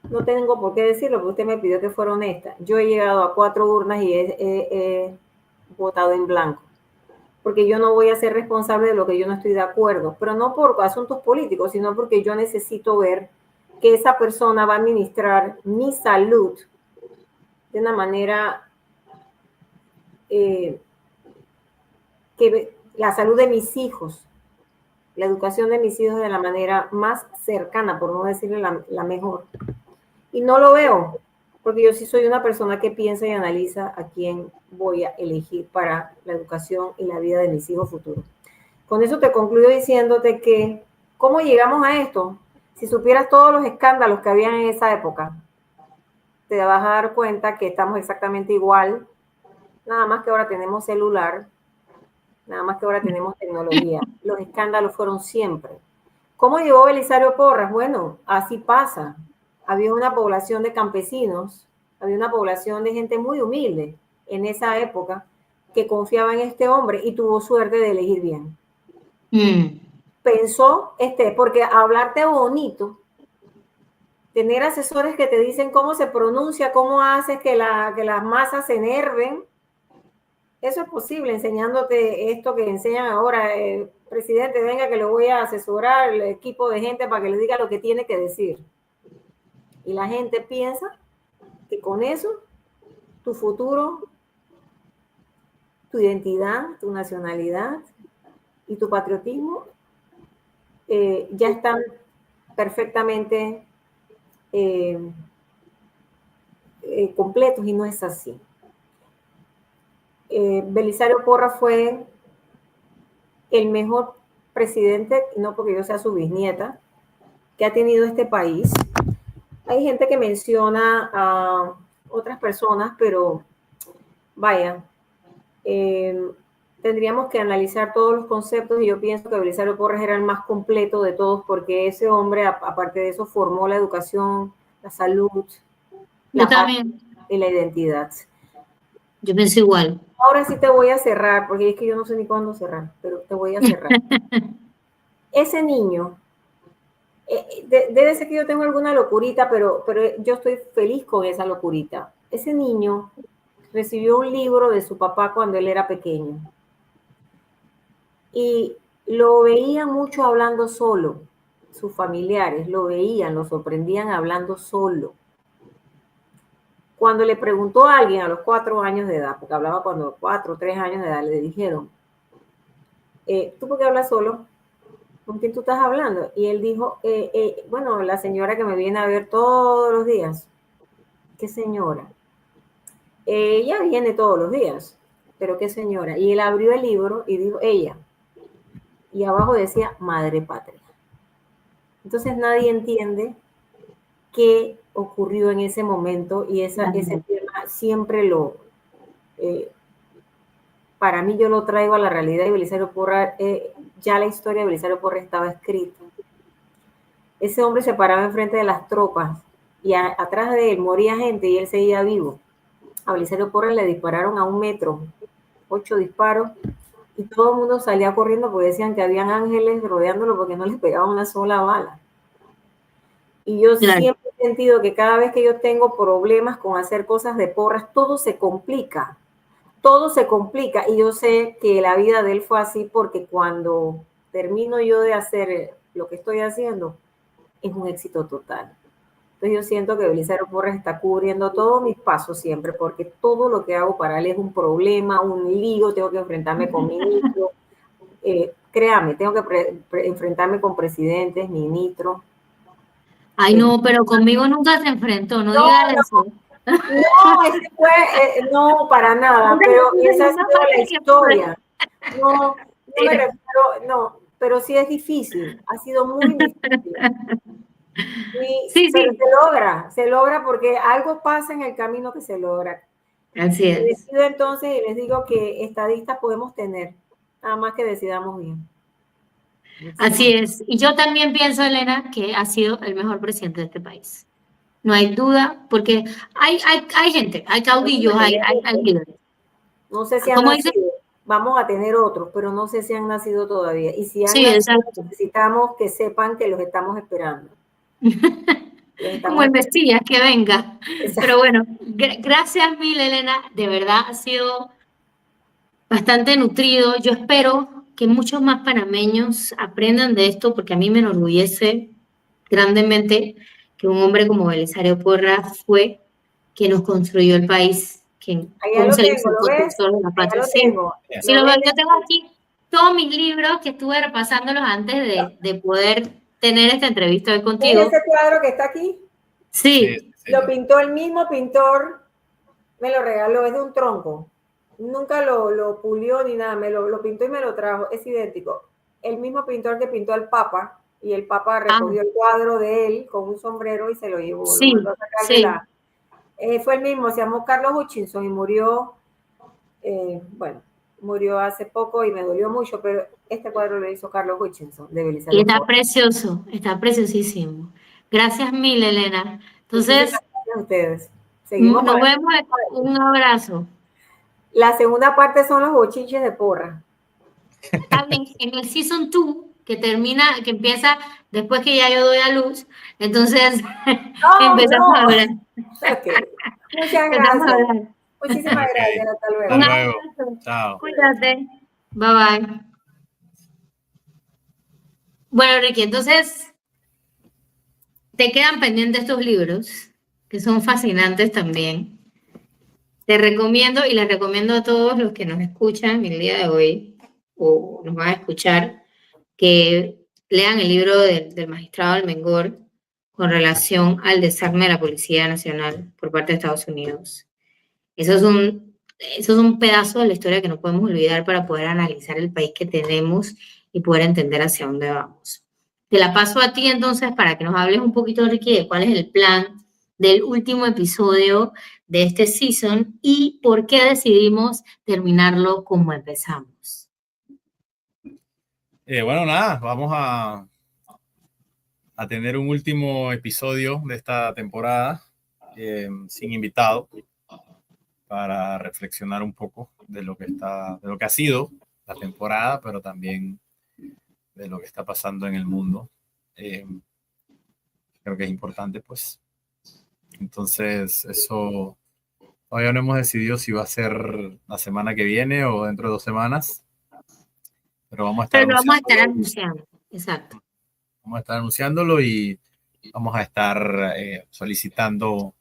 no tengo por qué decirlo, porque usted me pidió que fuera honesta. Yo he llegado a 4 urnas y he votado en blanco, porque yo no voy a ser responsable de lo que yo no estoy de acuerdo, pero no por asuntos políticos, sino porque yo necesito ver que esa persona va a administrar mi salud de una manera que la salud de mis hijos, la educación de mis hijos de la manera más cercana, por no decirle la mejor. Y no lo veo, porque yo sí soy una persona que piensa y analiza a quién voy a elegir para la educación y la vida de mis hijos futuros. Con eso te concluyo diciéndote que, ¿cómo llegamos a esto? Si supieras todos los escándalos que habían en esa época, te vas a dar cuenta que estamos exactamente igual, nada más que ahora tenemos celular, nada más que ahora tenemos tecnología. Los escándalos fueron siempre. ¿Cómo llegó Belisario Porras? Bueno, así pasa. Había una población de campesinos, había una población de gente muy humilde en esa época que confiaba en este hombre y tuvo suerte de elegir bien. Pensó, porque hablarte bonito, tener asesores que te dicen cómo se pronuncia, cómo haces que las masas se enerven, eso es posible enseñándote esto que enseñan ahora. Presidente, venga que le voy a asesorar el equipo de gente para que le diga lo que tiene que decir. Y la gente piensa que con eso tu futuro, tu identidad, tu nacionalidad y tu patriotismo ya están perfectamente completos, y no es así. Belisario Porras fue el mejor presidente, no porque yo sea su bisnieta, que ha tenido este país. Hay gente que menciona a otras personas, pero vaya, tendríamos que analizar todos los conceptos, y yo pienso que Belisario Porras era el más completo de todos, porque ese hombre, aparte de eso, formó la educación, la salud, la paz y la identidad. Yo pienso igual. Ahora sí te voy a cerrar, porque es que yo no sé ni cuándo cerrar, pero te voy a cerrar. Ese niño, debe ser que yo tengo alguna locurita, pero yo estoy feliz con esa locurita. Ese niño recibió un libro de su papá cuando él era pequeño. Y lo veían mucho hablando solo. Sus familiares lo veían, lo sorprendían hablando solo. Cuando le preguntó a alguien a los 4 años de edad, porque hablaba cuando 4 o 3 años de edad, le dijeron, ¿tú por qué hablas solo? ¿Con quién tú estás hablando? Y él dijo, bueno, la señora que me viene a ver todos los días. ¿Qué señora? Ella viene todos los días, pero ¿qué señora? Y él abrió el libro y dijo, ella. Y abajo decía, Madre Patria. Entonces nadie entiende qué ocurrió en ese momento, y ese tema siempre para mí yo lo traigo a la realidad, y Belisario Porras, ya la historia de Belisario Porras estaba escrita. Ese hombre se paraba enfrente de las tropas y atrás de él moría gente y él seguía vivo. A Belisario Porras le dispararon a 1 metro, 8 disparos, y todo el mundo salía corriendo porque decían que habían ángeles rodeándolo porque no les pegaba una sola bala. Y yo siempre he sentido que cada vez que yo tengo problemas con hacer cosas de Porras, todo se complica. Todo se complica, y yo sé que la vida de él fue así, porque cuando termino yo de hacer lo que estoy haciendo, es un éxito total. Entonces yo siento que Belisario Porras está cubriendo todos mis pasos siempre, porque todo lo que hago para él es un problema, un lío, tengo que enfrentarme con ministros, créame, tengo que enfrentarme con presidentes, ministros. Ay, no, pero conmigo nunca se enfrentó, no digas eso. No, ese fue, no, para nada, pero esa ha sido la historia. No me refiero, no, pero sí es difícil, ha sido muy difícil. Pero se logra porque algo pasa en el camino que se logra. Así es. Decido entonces y les digo que estadistas podemos tener, nada más que decidamos bien. Así es. Y yo también pienso, Elena, que ha sido el mejor presidente de este país. No hay duda, porque hay gente, hay caudillos, hay líderes. No sé si han nacido, vamos a tener otros, pero no sé si han nacido todavía. Y si han nacido, necesitamos que sepan que los estamos esperando. Les Como estamos el Mesías, que venga. Exacto. Pero bueno, gracias mil, Elena. De verdad ha sido bastante nutrido. Yo espero que muchos más panameños aprendan de esto, porque a mí me enorgullece grandemente que un hombre como Belisario Porras fue quien nos construyó el país, quien, Allá ¿cómo lo se le dice? tengo, El ¿lo ves? constructor de la Allá patria. lo Sí, tengo. sí ¿Lo lo ves? veo. Yo tengo aquí todos mis libros que estuve repasándolos antes de poder tener esta entrevista hoy ¿Ves contigo. ese cuadro que está aquí? Sí, Sí, sí. Lo pintó el mismo pintor, me lo regaló, es de un tronco. Nunca lo pulió ni nada, lo pintó y me lo trajo, es idéntico. El mismo pintor que pintó al Papa, y el Papa recogió el cuadro de él con un sombrero y se lo llevó, lo sí, mandó a sacar de sí. la... fue el mismo, se llamó Carlos Hutchinson y murió, bueno, murió hace poco y me dolió mucho, pero este cuadro lo hizo Carlos Hutchinson, de Y Belisario está Porras. precioso, está preciosísimo. Gracias mil, Elena. Muchísimas Entonces, gracias a ustedes. Seguimos con nos vemos. Un abrazo. la segunda parte son los bochinches de Porras. Está bien, en el Season 2, que termina, que empieza después que ya yo doy a luz, entonces No, empezamos a no. hablar. Ok. Muchas Empezamos a gracias. hablar. Muchísimas Ok, gracias. Hasta hasta Un luego. luego. abrazo. Chao. Cuídate. Bye bye. Bueno, Ricky, entonces te quedan pendientes estos libros, que son fascinantes también. Te recomiendo y les recomiendo a todos los que nos escuchan el día de hoy o nos van a escuchar que lean el libro del magistrado Almengor con relación al desarme de la Policía Nacional por parte de Estados Unidos. Eso es un pedazo de la historia que no podemos olvidar para poder analizar el país que tenemos y poder entender hacia dónde vamos. Te la paso a ti entonces para que nos hables un poquito, Ricky, de cuál es el plan del último episodio de este season y por qué decidimos terminarlo como empezamos. Bueno, nada, vamos a tener un último episodio de esta temporada sin invitado para reflexionar un poco de lo que ha sido la temporada, pero también de lo que está pasando en el mundo. Creo que es importante, pues. Entonces, eso todavía no hemos decidido si va a ser la semana que viene o dentro de 2 semanas, pero vamos a estar Pero lo vamos a estar anunciándolo. anunciando, exacto. Vamos a estar anunciándolo y vamos a estar solicitando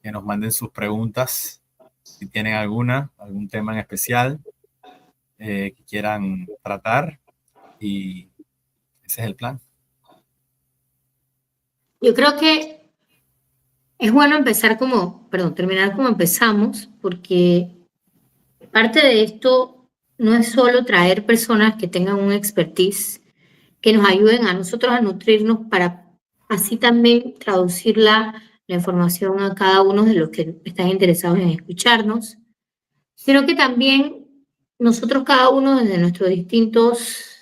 que nos manden sus preguntas, si tienen algún tema en especial que quieran tratar, y ese es el plan. Yo creo que es bueno terminar como empezamos, porque parte de esto no es solo traer personas que tengan un expertise, que nos ayuden a nosotros a nutrirnos para así también traducir la información a cada uno de los que están interesados en escucharnos, sino que también nosotros cada uno desde nuestros distintos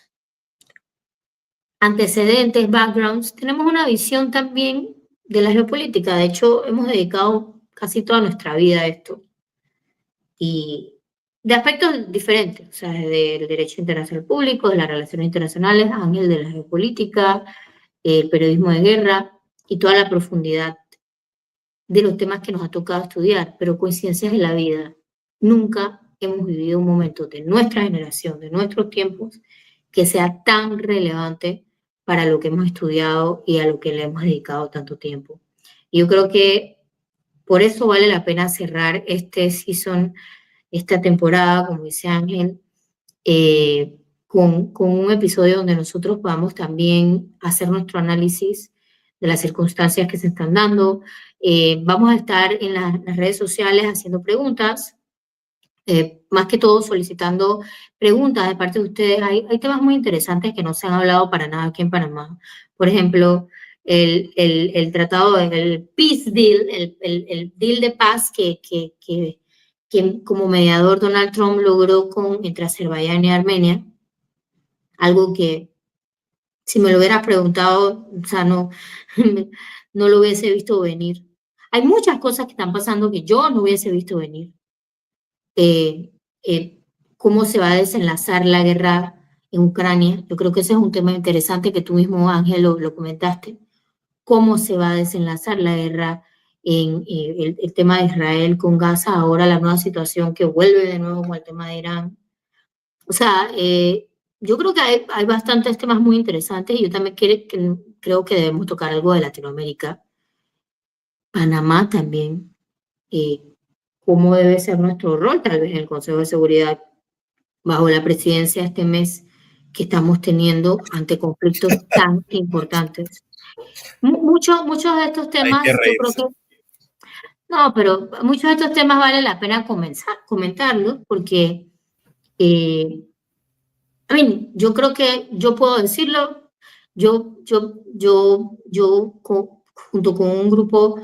antecedentes, backgrounds, tenemos una visión también de la geopolítica. De hecho, hemos dedicado casi toda nuestra vida a esto. Y de aspectos diferentes, o sea, del derecho internacional público, de las relaciones internacionales, Ángel de la geopolítica, el periodismo de guerra y toda la profundidad de los temas que nos ha tocado estudiar, pero coincidencias de la vida. Nunca hemos vivido un momento de nuestra generación, de nuestros tiempos, que sea tan relevante para lo que hemos estudiado y a lo que le hemos dedicado tanto tiempo. Y yo creo que por eso vale la pena cerrar este season, esta temporada, como dice Ángel, con un episodio donde nosotros podamos también hacer nuestro análisis de las circunstancias que se están dando. Vamos a estar en las redes sociales haciendo preguntas, más que todo solicitando preguntas de parte de ustedes. Hay temas muy interesantes que no se han hablado para nada aquí en Panamá. Por ejemplo, el tratado, el peace deal, el deal de paz que como mediador Donald Trump logró entre Azerbaiyán y Armenia, algo que si me lo hubieras preguntado, o sea, no, no lo hubiese visto venir. Hay muchas cosas que están pasando que yo no hubiese visto venir. Eh, cómo se va a desenlazar la guerra en Ucrania. Yo creo que ese es un tema interesante que tú mismo, Ángel, lo comentaste. cómo se va a desenlazar la guerra en el tema de Israel con Gaza, ahora la nueva situación que vuelve de nuevo con el tema de Irán. O sea, yo creo que hay bastantes temas muy interesantes y yo también creo que debemos tocar algo de Latinoamérica. Panamá también, eh, cómo debe ser nuestro rol tal vez en el Consejo de Seguridad bajo la presidencia este mes que estamos teniendo ante conflictos tan importantes. Muchos de estos Hay que temas, yo creo reírse. que, no, pero muchos de estos temas vale la pena comentarlos porque, yo creo que yo puedo decirlo, junto con un grupo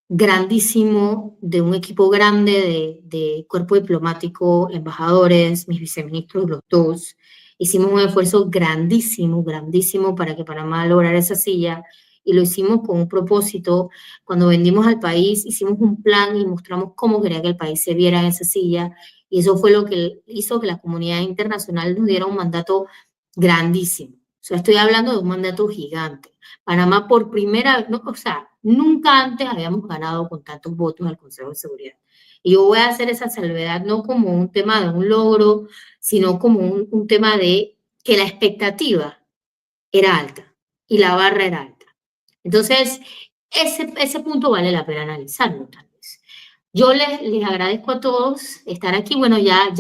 grandísimo de un equipo grande de cuerpo diplomático, embajadores, mis viceministros, los dos. Hicimos un esfuerzo grandísimo, grandísimo para que Panamá lograra esa silla y lo hicimos con un propósito. Cuando vendimos al país, hicimos un plan y mostramos cómo quería que el país se viera en esa silla y eso fue lo que hizo que la comunidad internacional nos diera un mandato grandísimo. O sea, estoy hablando de un mandato gigante. Panamá por primera vez, no, o sea, nunca antes habíamos ganado con tantos votos al Consejo de Seguridad. Y yo voy a hacer esa salvedad no como un tema de un logro, sino como un tema de que la expectativa era alta y la barra era alta. Entonces, ese punto vale la pena analizarlo tal vez. Yo les agradezco a todos estar aquí. Bueno, ya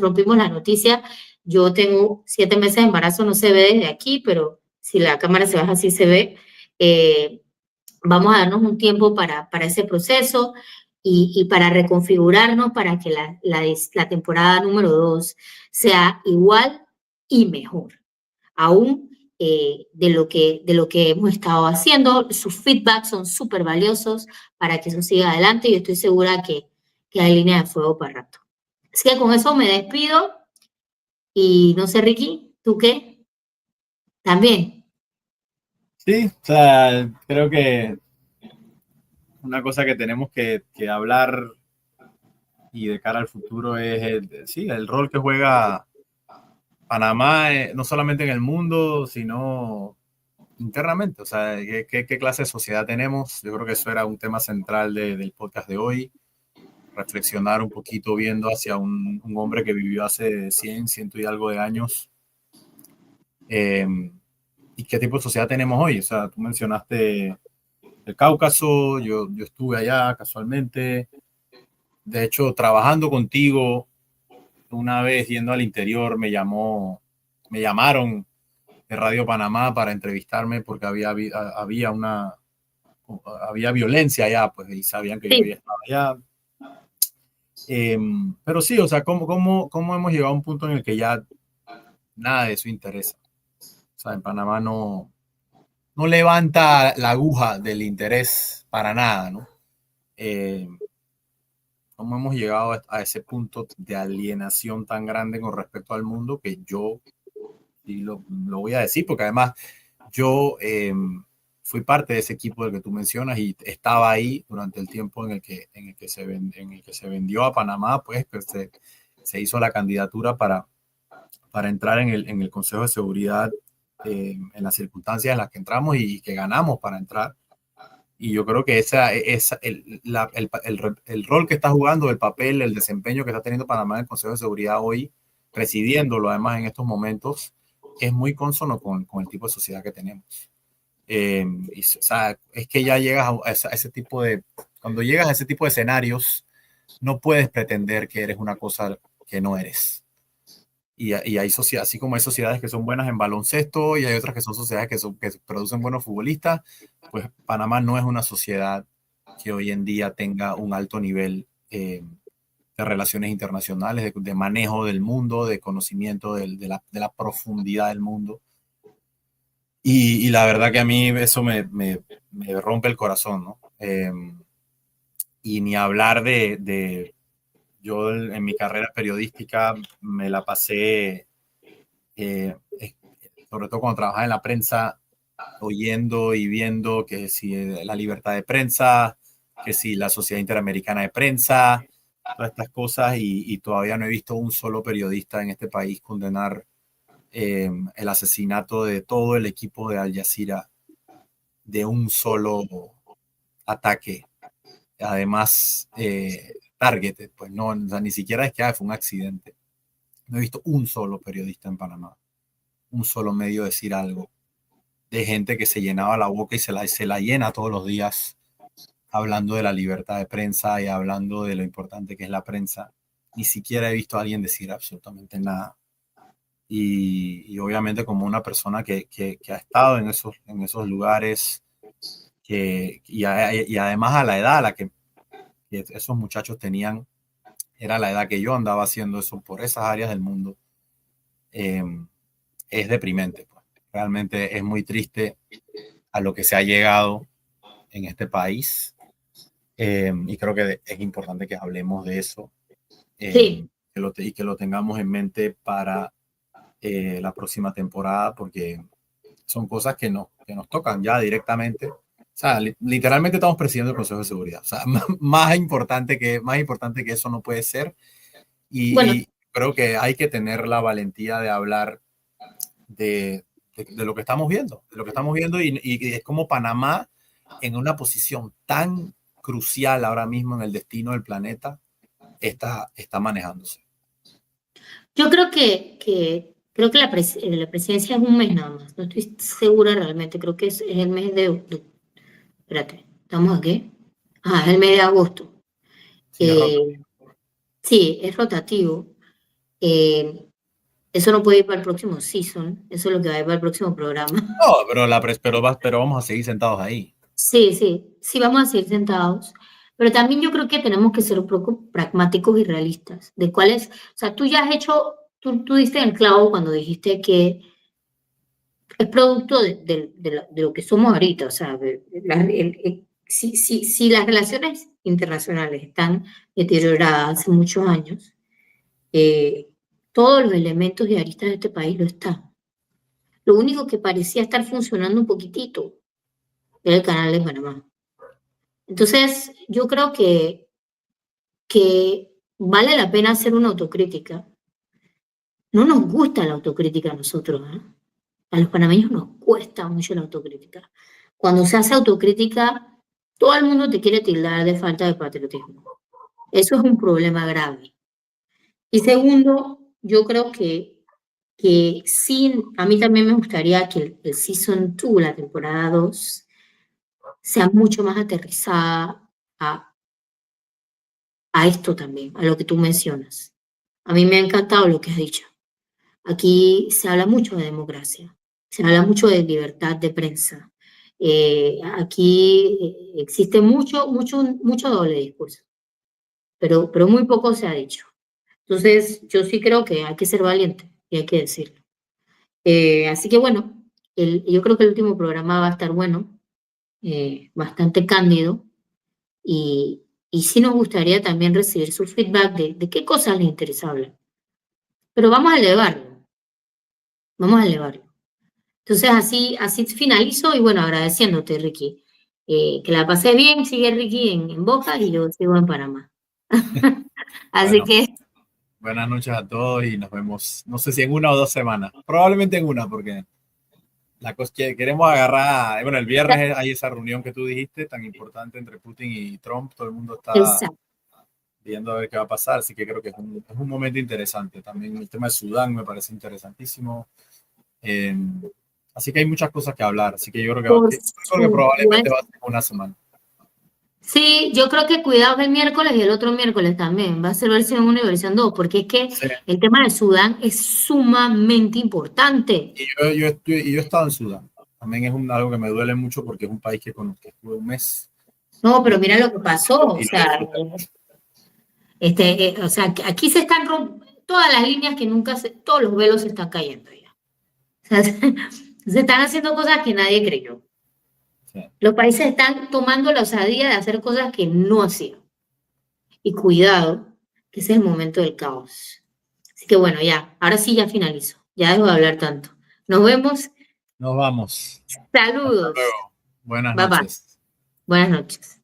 rompimos la noticia. Yo tengo 7 meses de embarazo, no se ve desde aquí, pero si la cámara se baja, sí se ve. Vamos a darnos un tiempo para ese proceso y para reconfigurarnos para que la temporada número 2 sea igual y mejor, aún de lo que hemos estado haciendo. Sus feedbacks son súper valiosos para que eso siga adelante y yo estoy segura que hay línea de fuego para rato. Así que con eso me despido y no sé, Ricky, ¿tú qué? También. Sí, o sea, creo que una cosa que tenemos que hablar y de cara al futuro es el rol que juega Panamá, no solamente en el mundo, sino internamente. O sea, ¿qué clase de sociedad tenemos? Yo creo que eso era un tema central del podcast de hoy. Reflexionar un poquito viendo hacia un hombre que vivió hace 100 y algo de años. ¿Y qué tipo de sociedad tenemos hoy? O sea, tú mencionaste el Cáucaso, yo estuve allá casualmente. De hecho, trabajando contigo, una vez yendo al interior, me llamaron de Radio Panamá para entrevistarme porque había violencia allá, pues, y sabían que yo había Sí. estado allá. Pero sí, o sea, ¿cómo hemos llegado a un punto en el que ya nada de eso interesa? O sea, en Panamá no levanta la aguja del interés para nada, ¿no? ¿Cómo hemos llegado a ese punto de alienación tan grande con respecto al mundo que yo, y lo voy a decir, porque además yo fui parte de ese equipo del que tú mencionas y estaba ahí durante el tiempo en el que se vendió a Panamá, pues que se hizo la candidatura para entrar en el Consejo de Seguridad en las circunstancias en las que entramos y que ganamos para entrar. Y yo creo que el rol que está jugando, el papel, el desempeño que está teniendo Panamá en el Consejo de Seguridad hoy, presidiéndolo además en estos momentos, es muy consono con el tipo de sociedad que tenemos. O sea, es que ya llegas a ese tipo de... Cuando llegas a ese tipo de escenarios, no puedes pretender que eres una cosa que no eres. Y hay sociedades, así como hay sociedades que son buenas en baloncesto y hay otras que son sociedades que producen buenos futbolistas, pues Panamá no es una sociedad que hoy en día tenga un alto nivel de relaciones internacionales, de manejo del mundo, de conocimiento de la profundidad del mundo. Y la verdad que a mí eso me rompe el corazón, ¿no? Y ni hablar yo en mi carrera periodística me la pasé, sobre todo cuando trabajaba en la prensa, oyendo y viendo que si la libertad de prensa, que si la Sociedad Interamericana de Prensa, todas estas cosas, y todavía no he visto un solo periodista en este país condenar el asesinato de todo el equipo de Al Jazeera de un solo ataque. Además, targeted, pues no, o sea, ni siquiera es que fue un accidente. No he visto un solo periodista en Panamá, un solo medio decir algo, de gente que se llenaba la boca y se la llena todos los días hablando de la libertad de prensa y hablando de lo importante que es la prensa. Ni siquiera he visto a alguien decir absolutamente nada. Y obviamente como una persona que ha estado en esos lugares, y además a la edad a la que esos muchachos tenían, era la edad que yo andaba haciendo eso por esas áreas del mundo, es deprimente. Pues. Realmente es muy triste a lo que se ha llegado en este país, y creo que es importante que hablemos de eso, Sí. y que lo tengamos en mente para la próxima temporada, porque son cosas que nos tocan ya directamente. O sea, literalmente estamos presidiendo el Consejo de Seguridad. O sea, más importante que eso no puede ser. Y creo que hay que tener la valentía de hablar de lo que estamos viendo. De lo que estamos viendo y es como Panamá, en una posición tan crucial ahora mismo en el destino del planeta, está manejándose. Yo creo que la presidencia es un mes nada más. No estoy segura realmente. Creo que es el mes de espérate, ¿estamos aquí? Es el mes de agosto. Sí, es rotativo. Eso no puede ir para el próximo season. Eso es lo que va a ir para el próximo programa. No, pero vamos a seguir sentados ahí. Sí, vamos a seguir sentados. Pero también yo creo que tenemos que ser un poco pragmáticos y realistas. De cuáles, o sea, tú ya has hecho, tú diste el clavo cuando dijiste que es producto de lo que somos ahorita. O sea, si las relaciones internacionales están deterioradas hace muchos años, todos los elementos y aristas de este país lo están. Lo único que parecía estar funcionando un poquitito era el canal de Panamá. Entonces, yo creo que vale la pena hacer una autocrítica. No nos gusta la autocrítica a nosotros, ¿eh? A los panameños nos cuesta mucho la autocrítica. Cuando se hace autocrítica, todo el mundo te quiere tildar de falta de patriotismo. Eso es un problema grave. Y segundo, yo creo que sí, a mí también me gustaría que el Season 2, la temporada 2, sea mucho más aterrizada a esto también, a lo que tú mencionas. A mí me ha encantado lo que has dicho. Aquí se habla mucho de democracia, se habla mucho de libertad de prensa. Aquí existe mucho doble discurso, pero muy poco se ha dicho. Entonces, yo sí creo que hay que ser valiente y hay que decirlo. Así que bueno, yo creo que el último programa va a estar bueno, bastante cándido, y sí nos gustaría también recibir su feedback de qué cosas les interesa hablar. Pero vamos a elevarlo. Entonces así finalizo y bueno, agradeciéndote, Ricky. Que la pasé bien, sigue Ricky en Boca y yo sigo en Panamá. Así que... Buenas noches a todos y nos vemos, no sé si en 1 o 2 semanas, probablemente en una, porque la cosa que queremos agarrar, bueno, el viernes hay esa reunión que tú dijiste, tan importante entre Putin y Trump, todo el mundo está viendo a ver qué va a pasar, así que creo que es un momento interesante. También el tema de Sudán me parece interesantísimo. Así que hay muchas cosas que hablar, así que yo creo que probablemente va a ser una semana. Sí, yo creo que cuidados el miércoles y el otro miércoles también. Va a ser versión 1 y versión 2, porque es que el tema de Sudán es sumamente importante. Y yo he estado en Sudán. También es algo que me duele mucho porque es un país que conozco. Estuve un mes. No, pero mira lo que pasó. O sea, aquí se están todas las líneas que todos los velos se están cayendo ya. O sea, se están haciendo cosas que nadie creyó. Sí. Los países están tomando la osadía de hacer cosas que no hacían. Y cuidado, que ese es el momento del caos. Así que bueno, ya, ahora sí ya finalizo. Ya dejo de hablar tanto. Nos vemos. Nos vamos. Saludos. Buenas noches. Buenas noches.